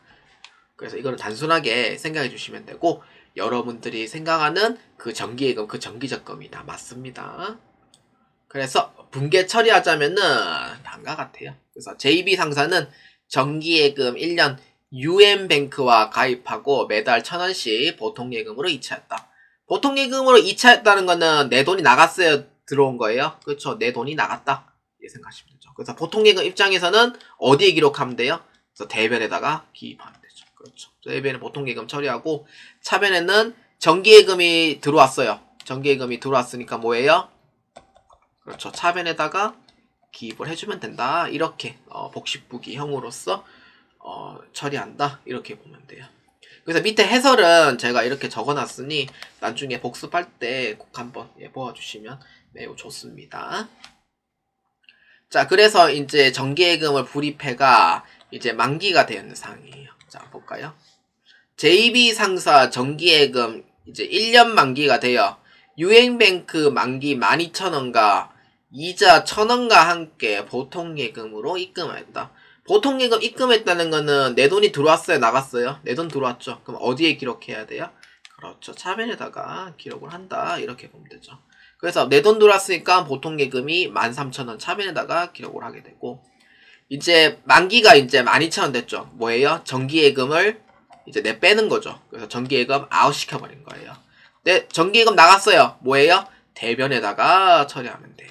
그래서 이거를 단순하게 생각해 주시면 되고, 여러분들이 생각하는 그 정기예금, 그 정기적금이 다 맞습니다. 그래서 분개 처리하자면은 다음과 같아요. 그래서 JB상사는 정기예금 1년 UM뱅크와 가입하고 매달 1,000원씩 보통예금으로 이체했다. 보통예금으로 이체했다는 거는 내 돈이 나갔어요, 들어온 거예요? 그렇죠. 내 돈이 나갔다. 이렇게 생각하시면 되죠. 그래서 보통예금 입장에서는 어디에 기록하면 돼요? 그래서 대변에다가 기입하면 되죠. 그렇죠. 대변에 보통예금 처리하고, 차변에는 정기예금이 들어왔어요. 정기예금이 들어왔으니까 뭐예요? 그렇죠. 차변에다가 기입을 해주면 된다. 이렇게 복식부기형으로서 처리한다. 이렇게 보면 돼요. 그래서 밑에 해설은 제가 이렇게 적어놨으니 나중에 복습할 때 꼭 한번 보아주시면 매우 좋습니다. 자, 그래서 이제 정기예금을 불입해가 이제 만기가 되는 상황이에요. 자, 볼까요? JB상사 정기예금 이제 1년 만기가 되어 유행뱅크 만기 12,000원과 이자 1,000원과 함께 보통예금으로 입금하였다. 보통예금 입금했다는 거는 내 돈이 들어왔어요? 나갔어요? 내 돈 들어왔죠? 그럼 어디에 기록해야 돼요? 그렇죠. 차변에다가 기록을 한다. 이렇게 보면 되죠. 그래서 내 돈 들어왔으니까 보통예금이 13,000원 차변에다가 기록을 하게 되고, 이제 만기가 이제 12,000원 됐죠. 뭐예요? 정기예금을 이제 내 빼는 거죠. 그래서 정기예금 아웃 시켜버린 거예요. 내 정기예금 나갔어요. 뭐예요? 대변에다가 처리하면 돼요.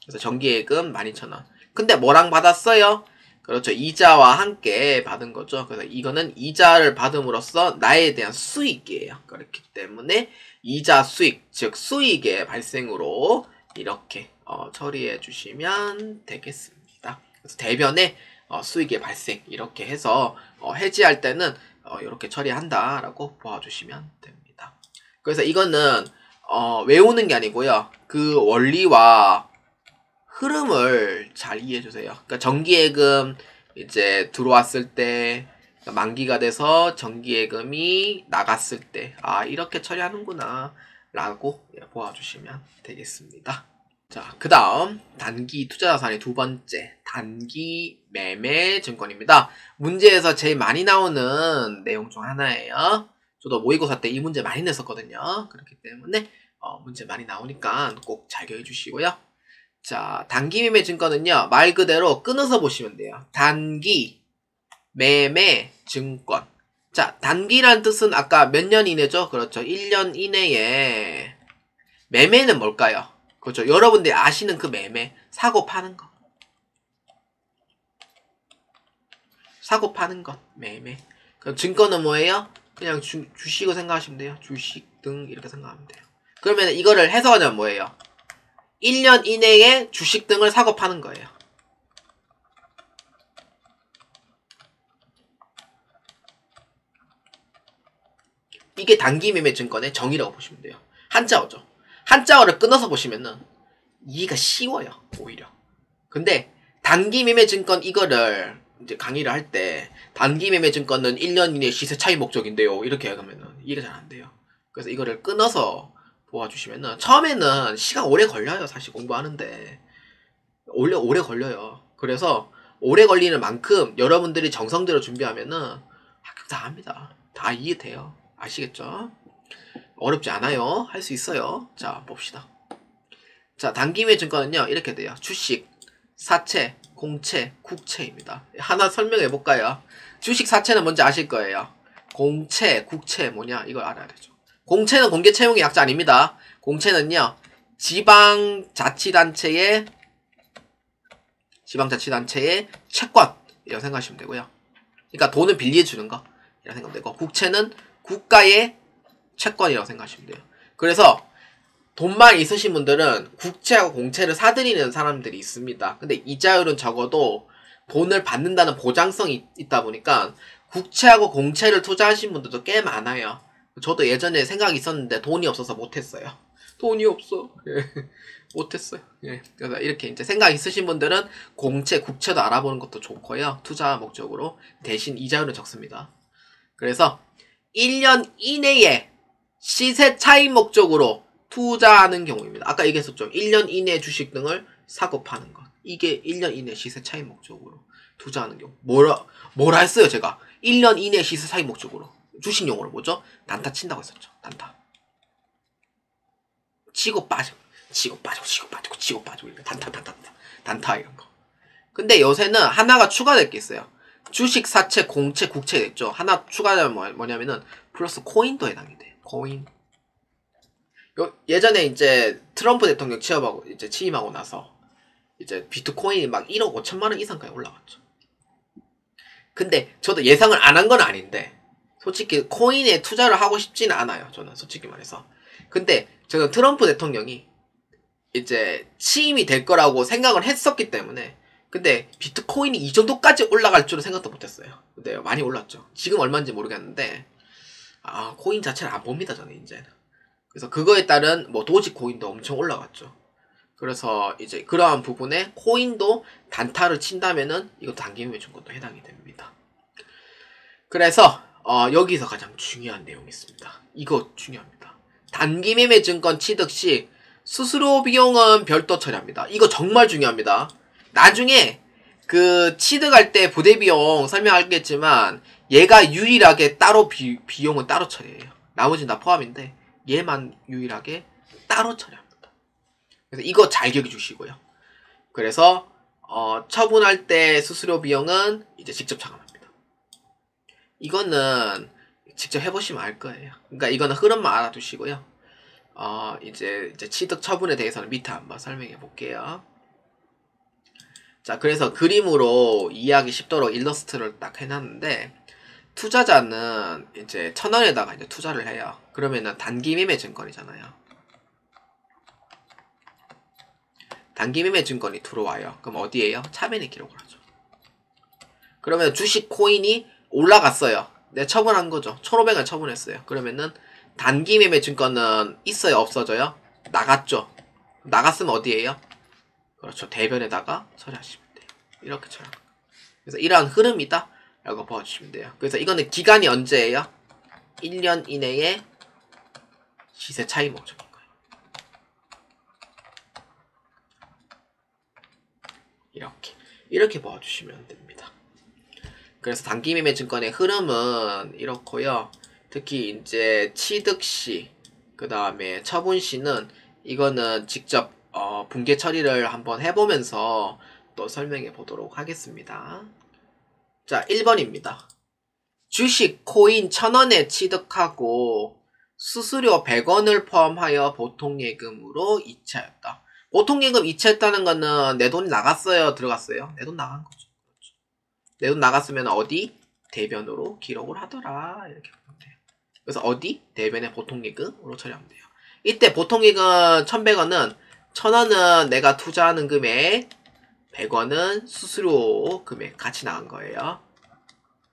그래서 정기예금 12,000원. 근데 뭐랑 받았어요? 그렇죠. 이자와 함께 받은 거죠. 그래서 이거는 이자를 받음으로써 나에 대한 수익이에요. 그렇기 때문에 이자 수익, 즉 수익의 발생으로 이렇게 처리해 주시면 되겠습니다. 그래서 대변에 수익의 발생 이렇게 해서 해지할 때는 이렇게 처리한다라고 보아주시면 됩니다. 그래서 이거는 외우는 게 아니고요. 그 원리와 흐름을 잘 이해해 주세요. 그러니까 정기예금 이제 들어왔을 때 만기가 돼서 정기예금이 나갔을 때 이렇게 처리하는구나 라고 보아주시면 되겠습니다. 자, 그 다음 단기 투자자산의 두 번째 단기 매매 증권입니다. 문제에서 제일 많이 나오는 내용 중 하나예요. 저도 모의고사 때 이 문제 많이 냈었거든요. 그렇기 때문에 문제 많이 나오니까 꼭 잘 기억해 주시고요. 자, 단기 매매 증권은요, 말 그대로 끊어서 보시면 돼요. 단기 매매 증권. 자, 단기란 뜻은 아까 몇 년 이내죠? 그렇죠. 1년 이내에 매매는 뭘까요? 그렇죠. 여러분들이 아시는 그 매매. 사고 파는 거. 사고 파는 것. 매매. 그럼 증권은 뭐예요? 그냥 주식을 생각하시면 돼요. 주식 등 이렇게 생각하면 돼요. 그러면 이거를 해석하자면 뭐예요? 1년 이내에 주식 등을 사고 파는 거예요. 이게 단기 매매 증권의 정의라고 보시면 돼요. 한자어죠. 한자어를 끊어서 보시면은 이해가 쉬워요. 오히려. 근데 단기 매매 증권 이거를 이제 강의를 할 때 단기 매매 증권은 1년 이내 시세 차이 목적인데요. 이렇게 하면은 이해가 잘 안 돼요. 그래서 이거를 끊어서 보아주시면은 처음에는 시간 오래 걸려요. 사실 공부하는데 원래 오래 걸려요. 그래서 오래 걸리는 만큼 여러분들이 정성대로 준비하면은 합격 다 합니다. 다 이해돼요. 아시겠죠? 어렵지 않아요. 할 수 있어요. 자, 봅시다. 자, 단기 매매 증권은요 이렇게 돼요. 주식, 사채, 공채, 국채입니다. 하나 설명해 볼까요? 주식, 사채는 뭔지 아실 거예요. 공채, 국채 뭐냐 이걸 알아야 되죠. 공채는 공개 채용의 약자 아닙니다. 공채는요 지방자치단체의 채권이라고 생각하시면 되고요. 그러니까 돈을 빌려주는 거 이라고 생각하면 되고, 국채는 국가의 채권이라고 생각하시면 돼요. 그래서 돈만 있으신 분들은 국채하고 공채를 사들이는 사람들이 있습니다. 근데 이자율은 적어도 돈을 받는다는 보장성이 있다 보니까 국채하고 공채를 투자하신 분들도 꽤 많아요. 저도 예전에 생각이 있었는데 돈이 없어서 못했어요. 돈이 없어. 예. 못했어요. 예. 그래서 이렇게 이제 생각 있으신 분들은 공채, 국채도 알아보는 것도 좋고요. 투자 목적으로. 대신 이자율은 적습니다. 그래서 1년 이내에 시세 차익 목적으로 투자하는 경우입니다. 아까 얘기했었죠. 1년 이내 주식 등을 사고 파는 것. 이게 1년 이내 시세 차익 목적으로 투자하는 경우. 뭐라 했어요, 제가? 1년 이내 시세 차익 목적으로. 주식 용어로 뭐죠? 단타 친다고 했었죠. 단타. 치고 빠지고, 치고 빠지고, 치고 빠지고, 치고 빠지고. 단타 이런 거. 근데 요새는 하나가 추가될 게 있어요. 주식, 사채, 공채, 국채 됐죠. 하나 추가되면 뭐냐면은 플러스 코인도 해당이 돼요. 코인. 예전에 이제 트럼프 대통령 취임하고 나서 이제 비트코인이 막 1억 5천만 원 이상까지 올라갔죠. 근데 저도 예상을 안 한 건 아닌데 솔직히 코인에 투자를 하고 싶지는 않아요. 저는 솔직히 말해서. 근데 저는 트럼프 대통령이 이제 취임이 될 거라고 생각을 했었기 때문에, 근데 비트코인이 이 정도까지 올라갈 줄은 생각도 못했어요. 근데 많이 올랐죠. 지금 얼마인지 모르겠는데 코인 자체를 안 봅니다. 저는 이제는. 그래서 그거에 따른 뭐 도지코인도 엄청 올라갔죠. 그래서 이제 그러한 부분에 코인도 단타를 친다면은 이것도 단기 매매 증권도 해당이 됩니다. 그래서 여기서 가장 중요한 내용이 있습니다. 이거 중요합니다. 단기 매매 증권 취득 시 수수료 비용은 별도 처리합니다. 이거 정말 중요합니다. 나중에 그 취득할 때 부대 비용 설명하겠지만 얘가 유일하게 따로 비용은 따로 처리해요. 나머지는 다 포함인데 얘만 유일하게 따로 처리합니다. 그래서 이거 잘 기억해 주시고요. 그래서 처분할 때 수수료 비용은 이제 직접 차감합니다. 이거는 직접 해보시면 알 거예요. 그러니까 이거는 흐름만 알아두시고요. 이제 취득 처분에 대해서는 밑에 한번 설명해 볼게요. 자, 그래서 그림으로 이해하기 쉽도록 일러스트를 딱 해놨는데, 투자자는 이제 1,000원에다가 이제 투자를 해요. 그러면은 단기 매매 증권이잖아요. 단기 매매 증권이 들어와요. 그럼 어디에요? 차변에 기록을 하죠. 그러면 주식 코인이 올라갔어요. 내 처분한 거죠. 1,500원 처분했어요. 그러면은 단기 매매 증권은 있어요? 없어져요? 나갔죠. 나갔으면 어디에요? 그렇죠. 대변에다가 처리하시면 돼요. 이렇게 처리하는 거예요. 그래서 이러한 흐름이다 라고 봐주시면 돼요. 그래서 이거는 기간이 언제예요? 1년 이내에 시세 차이 목적인 거예요. 이렇게 봐주시면 됩니다. 그래서 단기 매매 증권의 흐름은 이렇고요. 특히 이제 취득 시, 그 다음에 처분 시는 이거는 직접 분계 처리를 한번 해보면서 또 설명해 보도록 하겠습니다. 자, 1번입니다. 주식 코인 1,000원에 취득하고 수수료 100원을 포함하여 보통예금으로 이체하였다. 보통예금 이체했다는 거는 내 돈이 나갔어요? 들어갔어요? 내 돈 나간 거죠. 그렇죠. 내 돈 나갔으면 어디? 대변으로 기록을 하더라. 이렇게 보면 돼요. 그래서 어디? 대변에 보통예금으로 처리하면 돼요. 이때 보통예금 1,100원은 1,000원은 내가 투자하는 금액, 100원은 수수료 금액 같이 나간 거예요.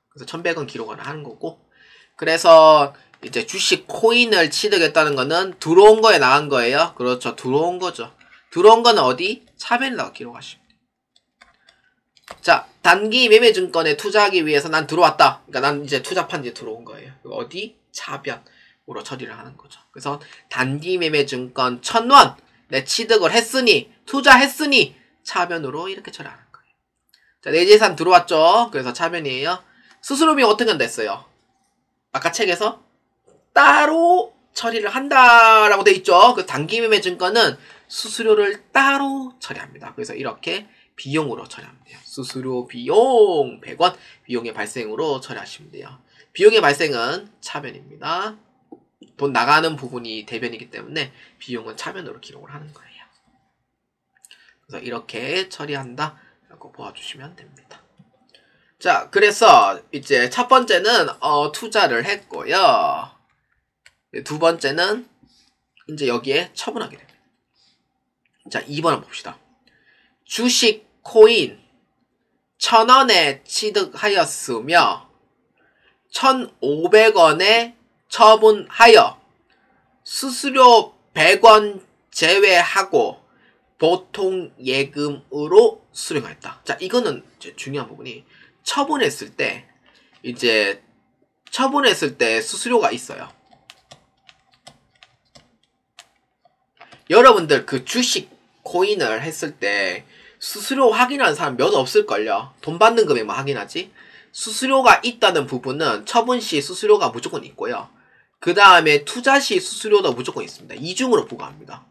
그래서 1,100원 기록을 하는 거고, 그래서 이제 주식 코인을 취득했다는 거는 들어온 거에 나간 거예요. 그렇죠. 들어온 거죠. 들어온 거는 어디? 차변에다가 기록하시면 돼요. 자, 단기 매매 증권에 투자하기 위해서 난 들어왔다. 그러니까 난 이제 투자판 이제 들어온 거예요. 어디? 차변으로 처리를 하는 거죠. 그래서 단기 매매 증권 1,000원 내 취득을 했으니, 투자했으니 차변으로 이렇게 처리하는 거예요. 자, 내 재산 들어왔죠. 그래서 차변이에요. 수수료 비용 어떻게 냈어요? 아까 책에서 따로 처리를 한다라고 돼 있죠. 그 단기 매매 증권은 수수료를 따로 처리합니다. 그래서 이렇게 비용으로 처리하면 돼요. 수수료 비용 100원, 비용의 발생으로 처리하시면 돼요. 비용의 발생은 차변입니다. 돈 나가는 부분이 대변이기 때문에 비용은 차변으로 기록을 하는 거예요. 그래서 이렇게 처리한다 라고 보아주시면 됩니다. 자, 그래서 이제 첫 번째는 투자를 했고요. 두 번째는 이제 여기에 처분하게 됩니다. 자, 2번을 봅시다. 주식 코인 1,000원에 취득하였으며 1,500원에 처분하여 수수료 100원 제외하고 보통 예금으로 수령하였다. 자, 이거는 이제 중요한 부분이 처분했을 때 수수료가 있어요. 여러분들 그 주식 코인을 했을 때 수수료 확인하는 사람 몇 없을걸요. 돈 받는 금액만 확인하지. 수수료가 있다는 부분은 처분 시 수수료가 무조건 있고요. 그 다음에 투자 시 수수료도 무조건 있습니다. 이중으로 부과합니다.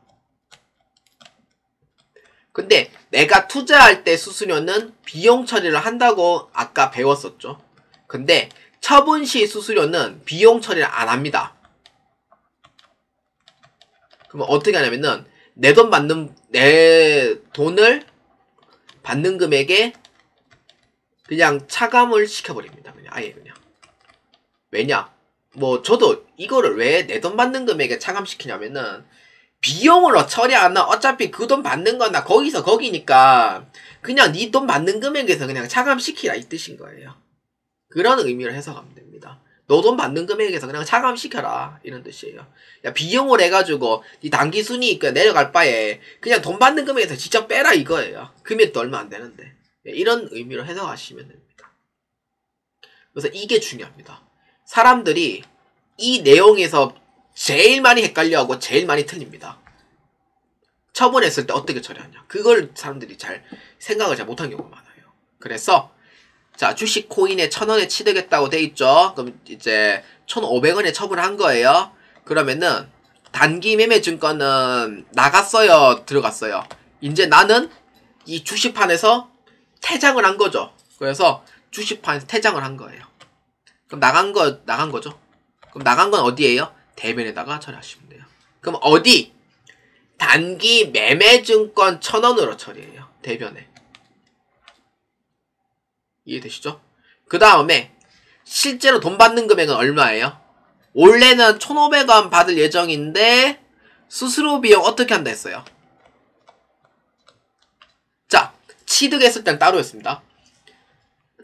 근데 내가 투자할 때 수수료는 비용 처리를 한다고 아까 배웠었죠. 근데 처분 시 수수료는 비용 처리를 안 합니다. 그러면 어떻게 하냐면은 내 돈을 받는 금액에 그냥 차감을 시켜버립니다. 그냥 아예 그냥. 왜냐? 뭐 저도 이거를 왜 내 돈 받는 금액에 차감시키냐면은 비용으로 처리하나 어차피 그 돈 받는 거나 거기서 거기니까 그냥 네 돈 받는 금액에서 그냥 차감시키라 이 뜻인 거예요. 그런 의미로 해석하면 됩니다. 너 돈 받는 금액에서 그냥 차감시켜라 이런 뜻이에요. 야, 비용을 해가지고 네 단기 순이익 내려갈 바에 그냥 돈 받는 금액에서 직접 빼라 이거예요. 금액도 얼마 안 되는데. 이런 의미로 해석하시면 됩니다. 그래서 이게 중요합니다. 사람들이 이 내용에서 제일 많이 헷갈려하고 제일 많이 틀립니다. 처분했을 때 어떻게 처리하냐. 그걸 사람들이 잘 생각을 잘 못한 경우가 많아요. 그래서 자, 주식 코인에 1,000원에 취득했다고 돼 있죠. 그럼 이제 1,500원에 처분한 거예요. 그러면은 단기 매매 증권은 나갔어요, 들어갔어요. 이제 나는 이 주식판에서 퇴장을 한 거죠. 그래서 주식판에서 퇴장을 한 거예요. 그럼 나간 거죠. 그럼 나간 건 어디예요? 대변에다가 처리하시면 돼요. 그럼 어디? 단기 매매 증권 1,000원으로 처리해요. 대변에. 이해되시죠? 그 다음에 실제로 돈 받는 금액은 얼마예요? 원래는 1,500원 받을 예정인데 수수료 비용 어떻게 한다 했어요? 자, 취득했을 땐 따로였습니다.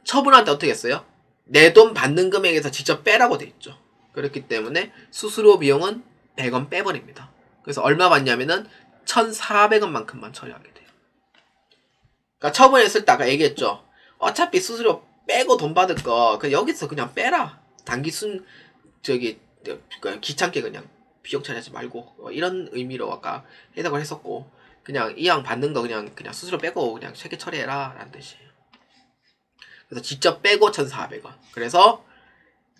처분할 때 어떻게 했어요? 내 돈 받는 금액에서 직접 빼라고 돼 있죠. 그렇기 때문에 수수료 비용은 100원 빼버립니다. 그래서 얼마 받냐면은 1,400원만큼만 처리하게 돼요. 그러니까 처분했을 때 아까 얘기했죠. 어차피 수수료 빼고 돈 받을 거 그냥 여기서 그냥 빼라. 단기 귀찮게 그냥 비용 처리하지 말고 이런 의미로 아까 해석을 했었고, 그냥 이왕 받는 거 그냥 수수료 빼고 그냥 세게 처리해라 라는 뜻이에요. 그래서 직접 빼고 1,400원. 그래서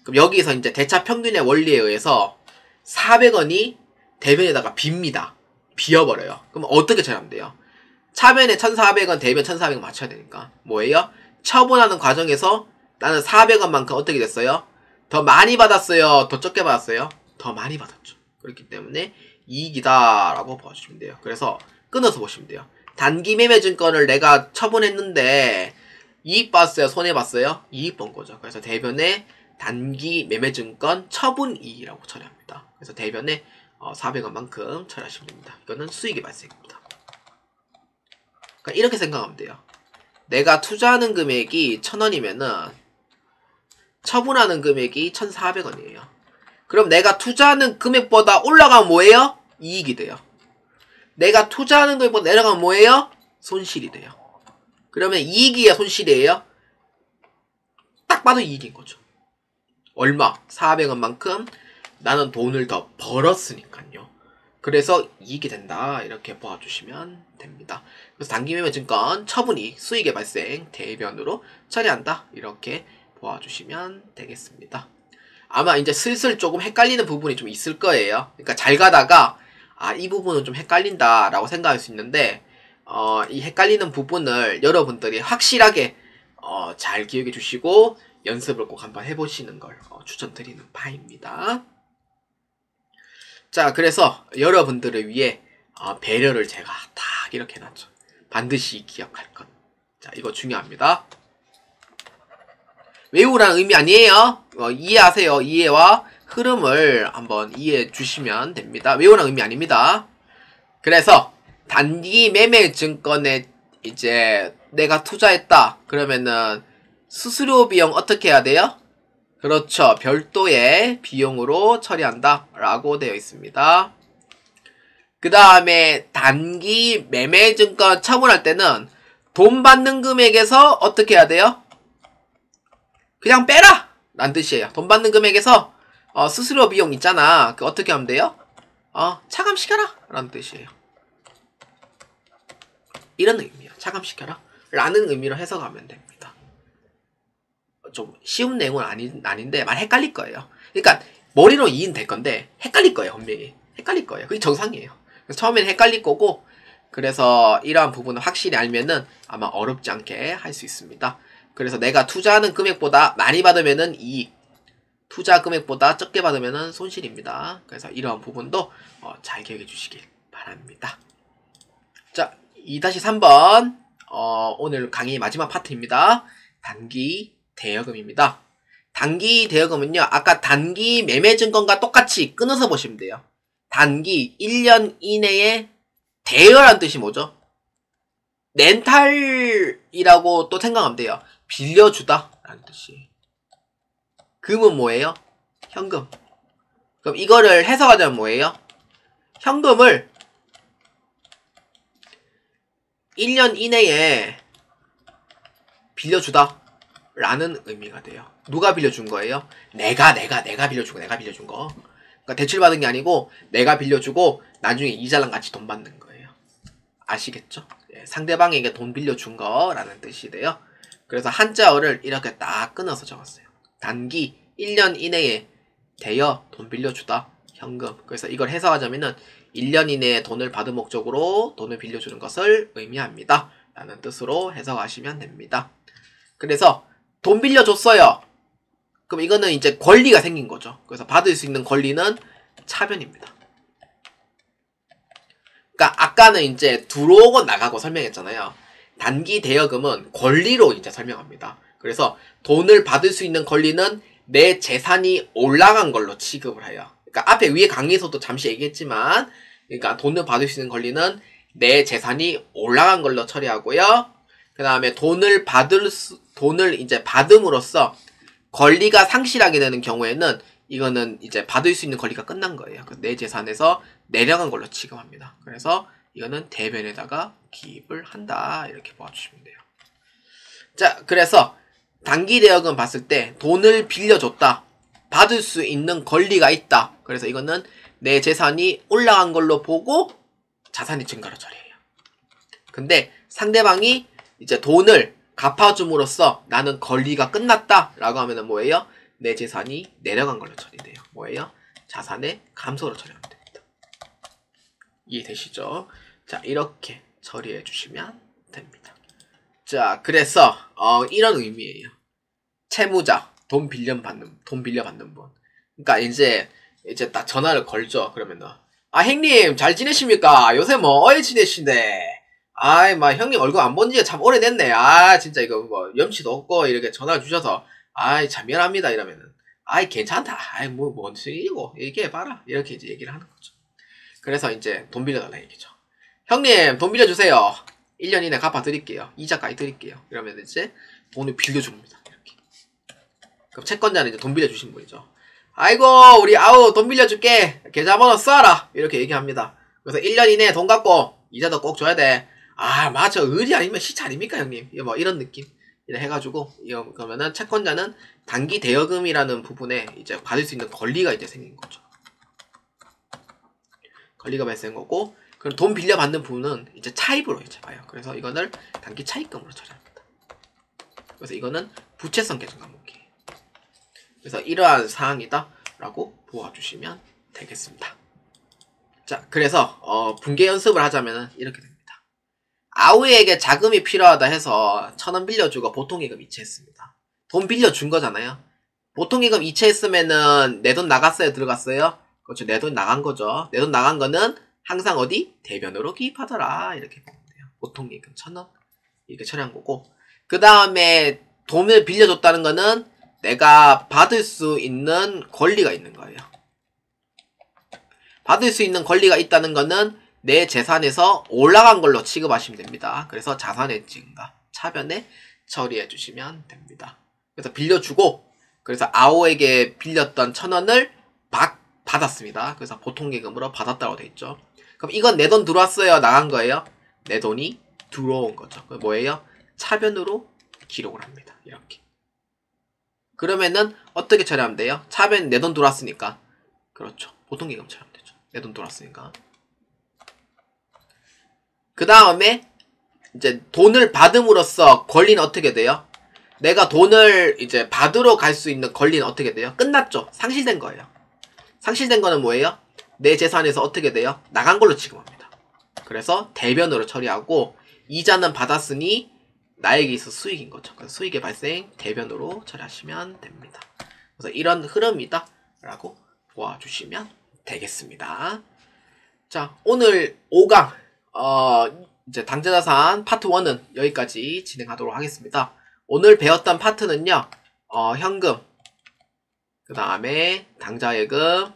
그럼 여기서 이제 대차 평균의 원리에 의해서 400원이 대변에다가 빕니다. 비어버려요. 그럼 어떻게 처리하면 돼요? 차변에 1,400원, 대변 1,400원 맞춰야 되니까 뭐예요? 처분하는 과정에서 나는 400원만큼 어떻게 됐어요? 더 많이 받았어요? 더 적게 받았어요? 더 많이 받았죠. 그렇기 때문에 이익이다 라고 봐주시면 돼요. 그래서 끊어서 보시면 돼요. 단기 매매 증권을 내가 처분했는데 이익 봤어요? 손해 봤어요? 이익 본 거죠. 그래서 대변에 단기 매매 증권 처분 이익이라고 처리합니다. 그래서 대변에 400원만큼 처리하시면 됩니다. 이거는 수익의 발생입니다. 그러니까 이렇게 생각하면 돼요. 내가 투자하는 금액이 1,000원이면은 처분하는 금액이 1,400원이에요. 그럼 내가 투자하는 금액보다 올라가면 뭐예요? 이익이 돼요. 내가 투자하는 금액보다 내려가면 뭐예요? 손실이 돼요. 그러면 이익이에요? 손실이에요? 딱 봐도 이익인 거죠. 얼마? 400원만큼 나는 돈을 더 벌었으니까요. 그래서 이익이 된다. 이렇게 봐주시면 됩니다. 그래서 단기 매매 증권 처분이익 수익의 발생 대변으로 처리한다. 이렇게 보아주시면 되겠습니다. 아마 이제 슬슬 조금 헷갈리는 부분이 좀 있을 거예요. 그러니까 잘 가다가 이 부분은 좀 헷갈린다 라고 생각할 수 있는데 이 헷갈리는 부분을 여러분들이 확실하게 잘 기억해 주시고 연습을 꼭 한번 해보시는 걸 추천드리는 바입니다. 자, 그래서 여러분들을 위해 배려를 제가 딱 이렇게 해놨죠. 반드시 기억할 것. 자, 이거 중요합니다. 외우라는 의미 아니에요. 이해하세요. 이해와 흐름을 한번 이해해 주시면 됩니다. 외우라는 의미 아닙니다. 그래서 단기 매매 증권에 이제 내가 투자했다. 그러면은 수수료 비용 어떻게 해야 돼요? 그렇죠. 별도의 비용으로 처리한다 라고 되어 있습니다. 그 다음에 단기 매매 증권 처분할 때는 돈 받는 금액에서 어떻게 해야 돼요? 그냥 빼라! 라는 뜻이에요. 돈 받는 금액에서 수수료 비용 있잖아. 그 어떻게 하면 돼요? 차감시켜라! 라는 뜻이에요. 이런 의미예요. 차감시켜라. 라는 의미로 해석하면 됩니다. 좀 쉬운 내용은 아닌데 많이 헷갈릴 거예요. 그러니까 머리로 이해는 될 건데 헷갈릴 거예요. 분명히. 헷갈릴 거예요. 그게 정상이에요. 그래서 처음에는 헷갈릴 거고, 그래서 이러한 부분을 확실히 알면은 아마 어렵지 않게 할 수 있습니다. 그래서 내가 투자하는 금액보다 많이 받으면은 이익, 투자 금액보다 적게 받으면은 손실입니다. 그래서 이러한 부분도 잘 기억해 주시길 바랍니다. 자, 2-3번 오늘 강의 마지막 파트입니다. 단기 대여금입니다. 단기 대여금은요, 아까 단기 매매 증권과 똑같이 끊어서 보시면 돼요. 단기 1년 이내에 대여란 뜻이 뭐죠? 렌탈이라고 또 생각하면 돼요. 빌려주다 라는 뜻이에요. 금은 뭐예요? 현금. 그럼 이거를 해석하자면 뭐예요? 현금을 1년 이내에 빌려주다 라는 의미가 돼요. 누가 빌려준 거예요? 내가 빌려준 거. 그러니까 대출받은 게 아니고 내가 빌려주고 나중에 이자랑 같이 돈 받는 거예요. 아시겠죠? 예, 상대방에게 돈 빌려준 거라는 뜻이 돼요. 그래서 한자어를 이렇게 딱 끊어서 적었어요. 단기 1년 이내에 대여 돈 빌려주다. 현금. 그래서 이걸 해석하자면은 1년 이내에 돈을 받은 목적으로 돈을 빌려주는 것을 의미합니다. 라는 뜻으로 해석하시면 됩니다. 그래서 돈 빌려줬어요. 그럼 이거는 이제 권리가 생긴 거죠. 그래서 받을 수 있는 권리는 차변입니다. 그러니까 아까는 이제 들어오고 나가고 설명했잖아요. 단기 대여금은 권리로 이제 설명합니다. 그래서 돈을 받을 수 있는 권리는 내 재산이 올라간 걸로 취급을 해요. 그러니까 앞에 위에 강의에서도 잠시 얘기했지만, 그러니까 돈을 받을 수 있는 권리는 내 재산이 올라간 걸로 처리하고요. 그 다음에 돈을 이제 받음으로써 권리가 상실하게 되는 경우에는 이거는 이제 받을 수 있는 권리가 끝난 거예요. 내 재산에서 내려간 걸로 취급합니다. 그래서 이거는 대변에다가 기입을 한다. 이렇게 봐주시면 돼요. 자, 그래서 단기 대여금 봤을 때 돈을 빌려줬다. 받을 수 있는 권리가 있다. 그래서 이거는 내 재산이 올라간 걸로 보고 자산이 증가로 처리해요. 근데 상대방이 이제 돈을 갚아줌으로써 나는 권리가 끝났다. 라고 하면은 뭐예요? 내 재산이 내려간 걸로 처리돼요. 뭐예요? 자산의 감소로 처리하면 됩니다. 이해되시죠? 자, 이렇게 처리해 주시면 됩니다. 자, 그래서 이런 의미예요. 채무자, 돈 빌려받는 분. 그러니까 이제 딱 전화를 걸죠. 그러면은 형님 잘 지내십니까? 요새 뭐 어디 지내시네? 막 형님 얼굴 안 본 지가 참 오래됐네. 진짜 이거 뭐 염치도 없고 이렇게 전화를 주셔서 참 미안합니다. 이러면은 괜찮다. 뭔 소리고 얘기해봐라. 이렇게 이제 얘기를 하는 거죠. 그래서 이제 돈 빌려달라 얘기죠. 형님 돈 빌려주세요. 1년 이내 갚아드릴게요. 이자까지 드릴게요. 이러면 이제 돈을 빌려줍니다. 이렇게. 그럼 채권자는 이제 돈 빌려주신 분이죠. 아이고 우리 돈 빌려줄게. 계좌번호 써라. 이렇게 얘기합니다. 그래서 1년 이내에 돈 갚고 이자도 꼭 줘야 돼. 맞아. 의리 아니면 시차 아닙니까 형님? 뭐 이런 느낌. 이래 해가지고 그러면은 채권자는 단기 대여금이라는 부분에 이제 받을 수 있는 권리가 이제 생긴 거죠. 권리가 발생한 거고, 그럼 돈 빌려받는 부분은 이제 차입으로 이제 봐요. 그래서 이거를 단기 차입금으로 처리합니다. 그래서 이거는 부채성 계정 과목이에요. 그래서 이러한 사항이다라고 보아주시면 되겠습니다. 자, 그래서 분계 연습을 하자면 이렇게 됩니다. 아우에게 자금이 필요하다 해서 1,000원 빌려주고 보통예금 이체했습니다. 돈 빌려준 거잖아요. 보통예금 이체했으면은 내 돈 나갔어요? 들어갔어요? 그렇죠. 내 돈 나간 거죠. 내 돈 나간 거는 항상 어디? 대변으로 기입하더라. 이렇게 보면 돼요. 보통예금 1,000원 이렇게 처리한 거고, 그 다음에 돈을 빌려줬다는 거는 내가 받을 수 있는 권리가 있는 거예요. 받을 수 있는 권리가 있다는 거는 내 재산에서 올라간 걸로 취급하시면 됩니다. 그래서 자산의 증가, 차변에 처리해 주시면 됩니다. 그래서 빌려주고, 그래서 아오에게 빌렸던 1,000원을 받았습니다. 그래서 보통예금으로 받았다고 돼 있죠. 그럼 이건 내 돈 들어왔어요? 나간 거예요? 내 돈이 들어온 거죠. 그 뭐예요? 차변으로 기록을 합니다. 이렇게. 그러면은 어떻게 처리하면 돼요? 차변 내 돈 들어왔으니까. 그렇죠. 보통예금 처리하면 되죠. 내 돈 들어왔으니까. 그 다음에 이제 돈을 받음으로써 권리는 어떻게 돼요? 내가 돈을 이제 받으러 갈 수 있는 권리는 어떻게 돼요? 끝났죠. 상실된 거예요. 상실된 거는 뭐예요? 내 재산에서 어떻게 돼요? 나간 걸로 취급합니다. 그래서 대변으로 처리하고, 이자는 받았으니 나에게 있어 수익인 거죠. 그래서 수익의 발생 대변으로 처리하시면 됩니다. 그래서 이런 흐름이다 라고 보아주시면 되겠습니다. 자, 오늘 5강 이제 당좌자산 파트 1은 여기까지 진행하도록 하겠습니다. 오늘 배웠던 파트는요, 현금, 그 다음에 당좌예금,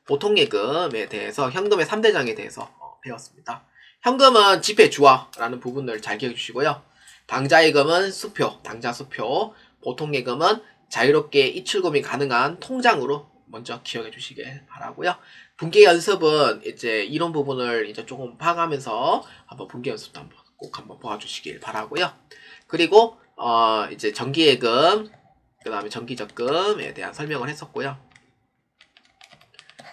보통예금에 대해서 현금의 3대장에 대해서 배웠습니다. 현금은 지폐 주화라는 부분을 잘 기억해 주시고요. 당좌예금은 수표, 당좌 수표, 보통예금은 자유롭게 입출금이 가능한 통장으로 먼저 기억해 주시길 바라고요. 분계 연습은 이제 이런 부분을 이제 조금 파악하면서 한번 분계 연습도 꼭 한번 보아주시길 바라고요. 그리고 이제 정기예금, 그 다음에 정기적금에 대한 설명을 했었고요.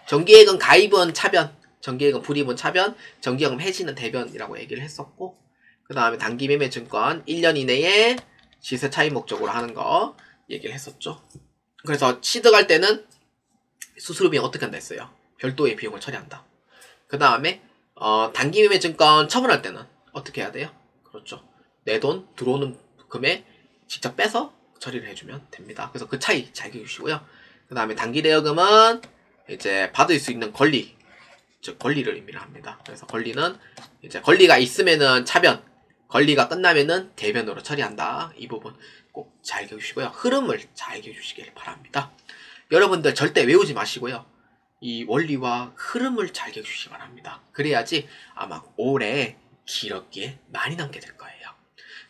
정기예금 가입은 차변, 정기예금 불이분 차변, 정기예금 해지는 대변이라고 얘기를 했었고, 그 다음에 단기 매매 증권 1년 이내에 시세 차익 목적으로 하는 거 얘기를 했었죠. 그래서 취득할 때는 수수료 비용 어떻게 한다 했어요? 별도의 비용을 처리한다. 그 다음에 단기 매매 증권 처분할 때는 어떻게 해야 돼요? 그렇죠. 내 돈 들어오는 금액 직접 빼서 처리를 해주면 됩니다. 그래서 그 차이 잘 기억해주시고요. 그 다음에 단기 대여금은 이제 받을 수 있는 권리, 즉 권리를 의미를 합니다. 그래서 권리는 이제 권리가 있으면은 차변, 권리가 끝나면은 대변으로 처리한다. 이 부분 꼭 잘 기억해주시고요. 흐름을 잘 기억해주시길 바랍니다. 여러분들 절대 외우지 마시고요. 이 원리와 흐름을 잘 기억해주시기 바랍니다. 그래야지 아마 올해 기럽기에 많이 남게 될 거예요.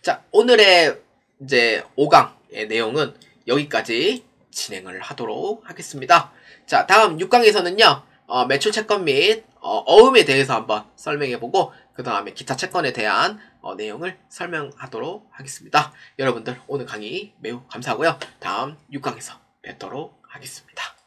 자, 오늘의 이제 5강의 내용은 여기까지 진행을 하도록 하겠습니다. 자, 다음 6강에서는요, 매출 채권 및 어음에 대해서 한번 설명해보고 그 다음에 기타 채권에 대한 내용을 설명하도록 하겠습니다. 여러분들 오늘 강의 매우 감사하고요. 다음 6강에서 뵙도록 하겠습니다.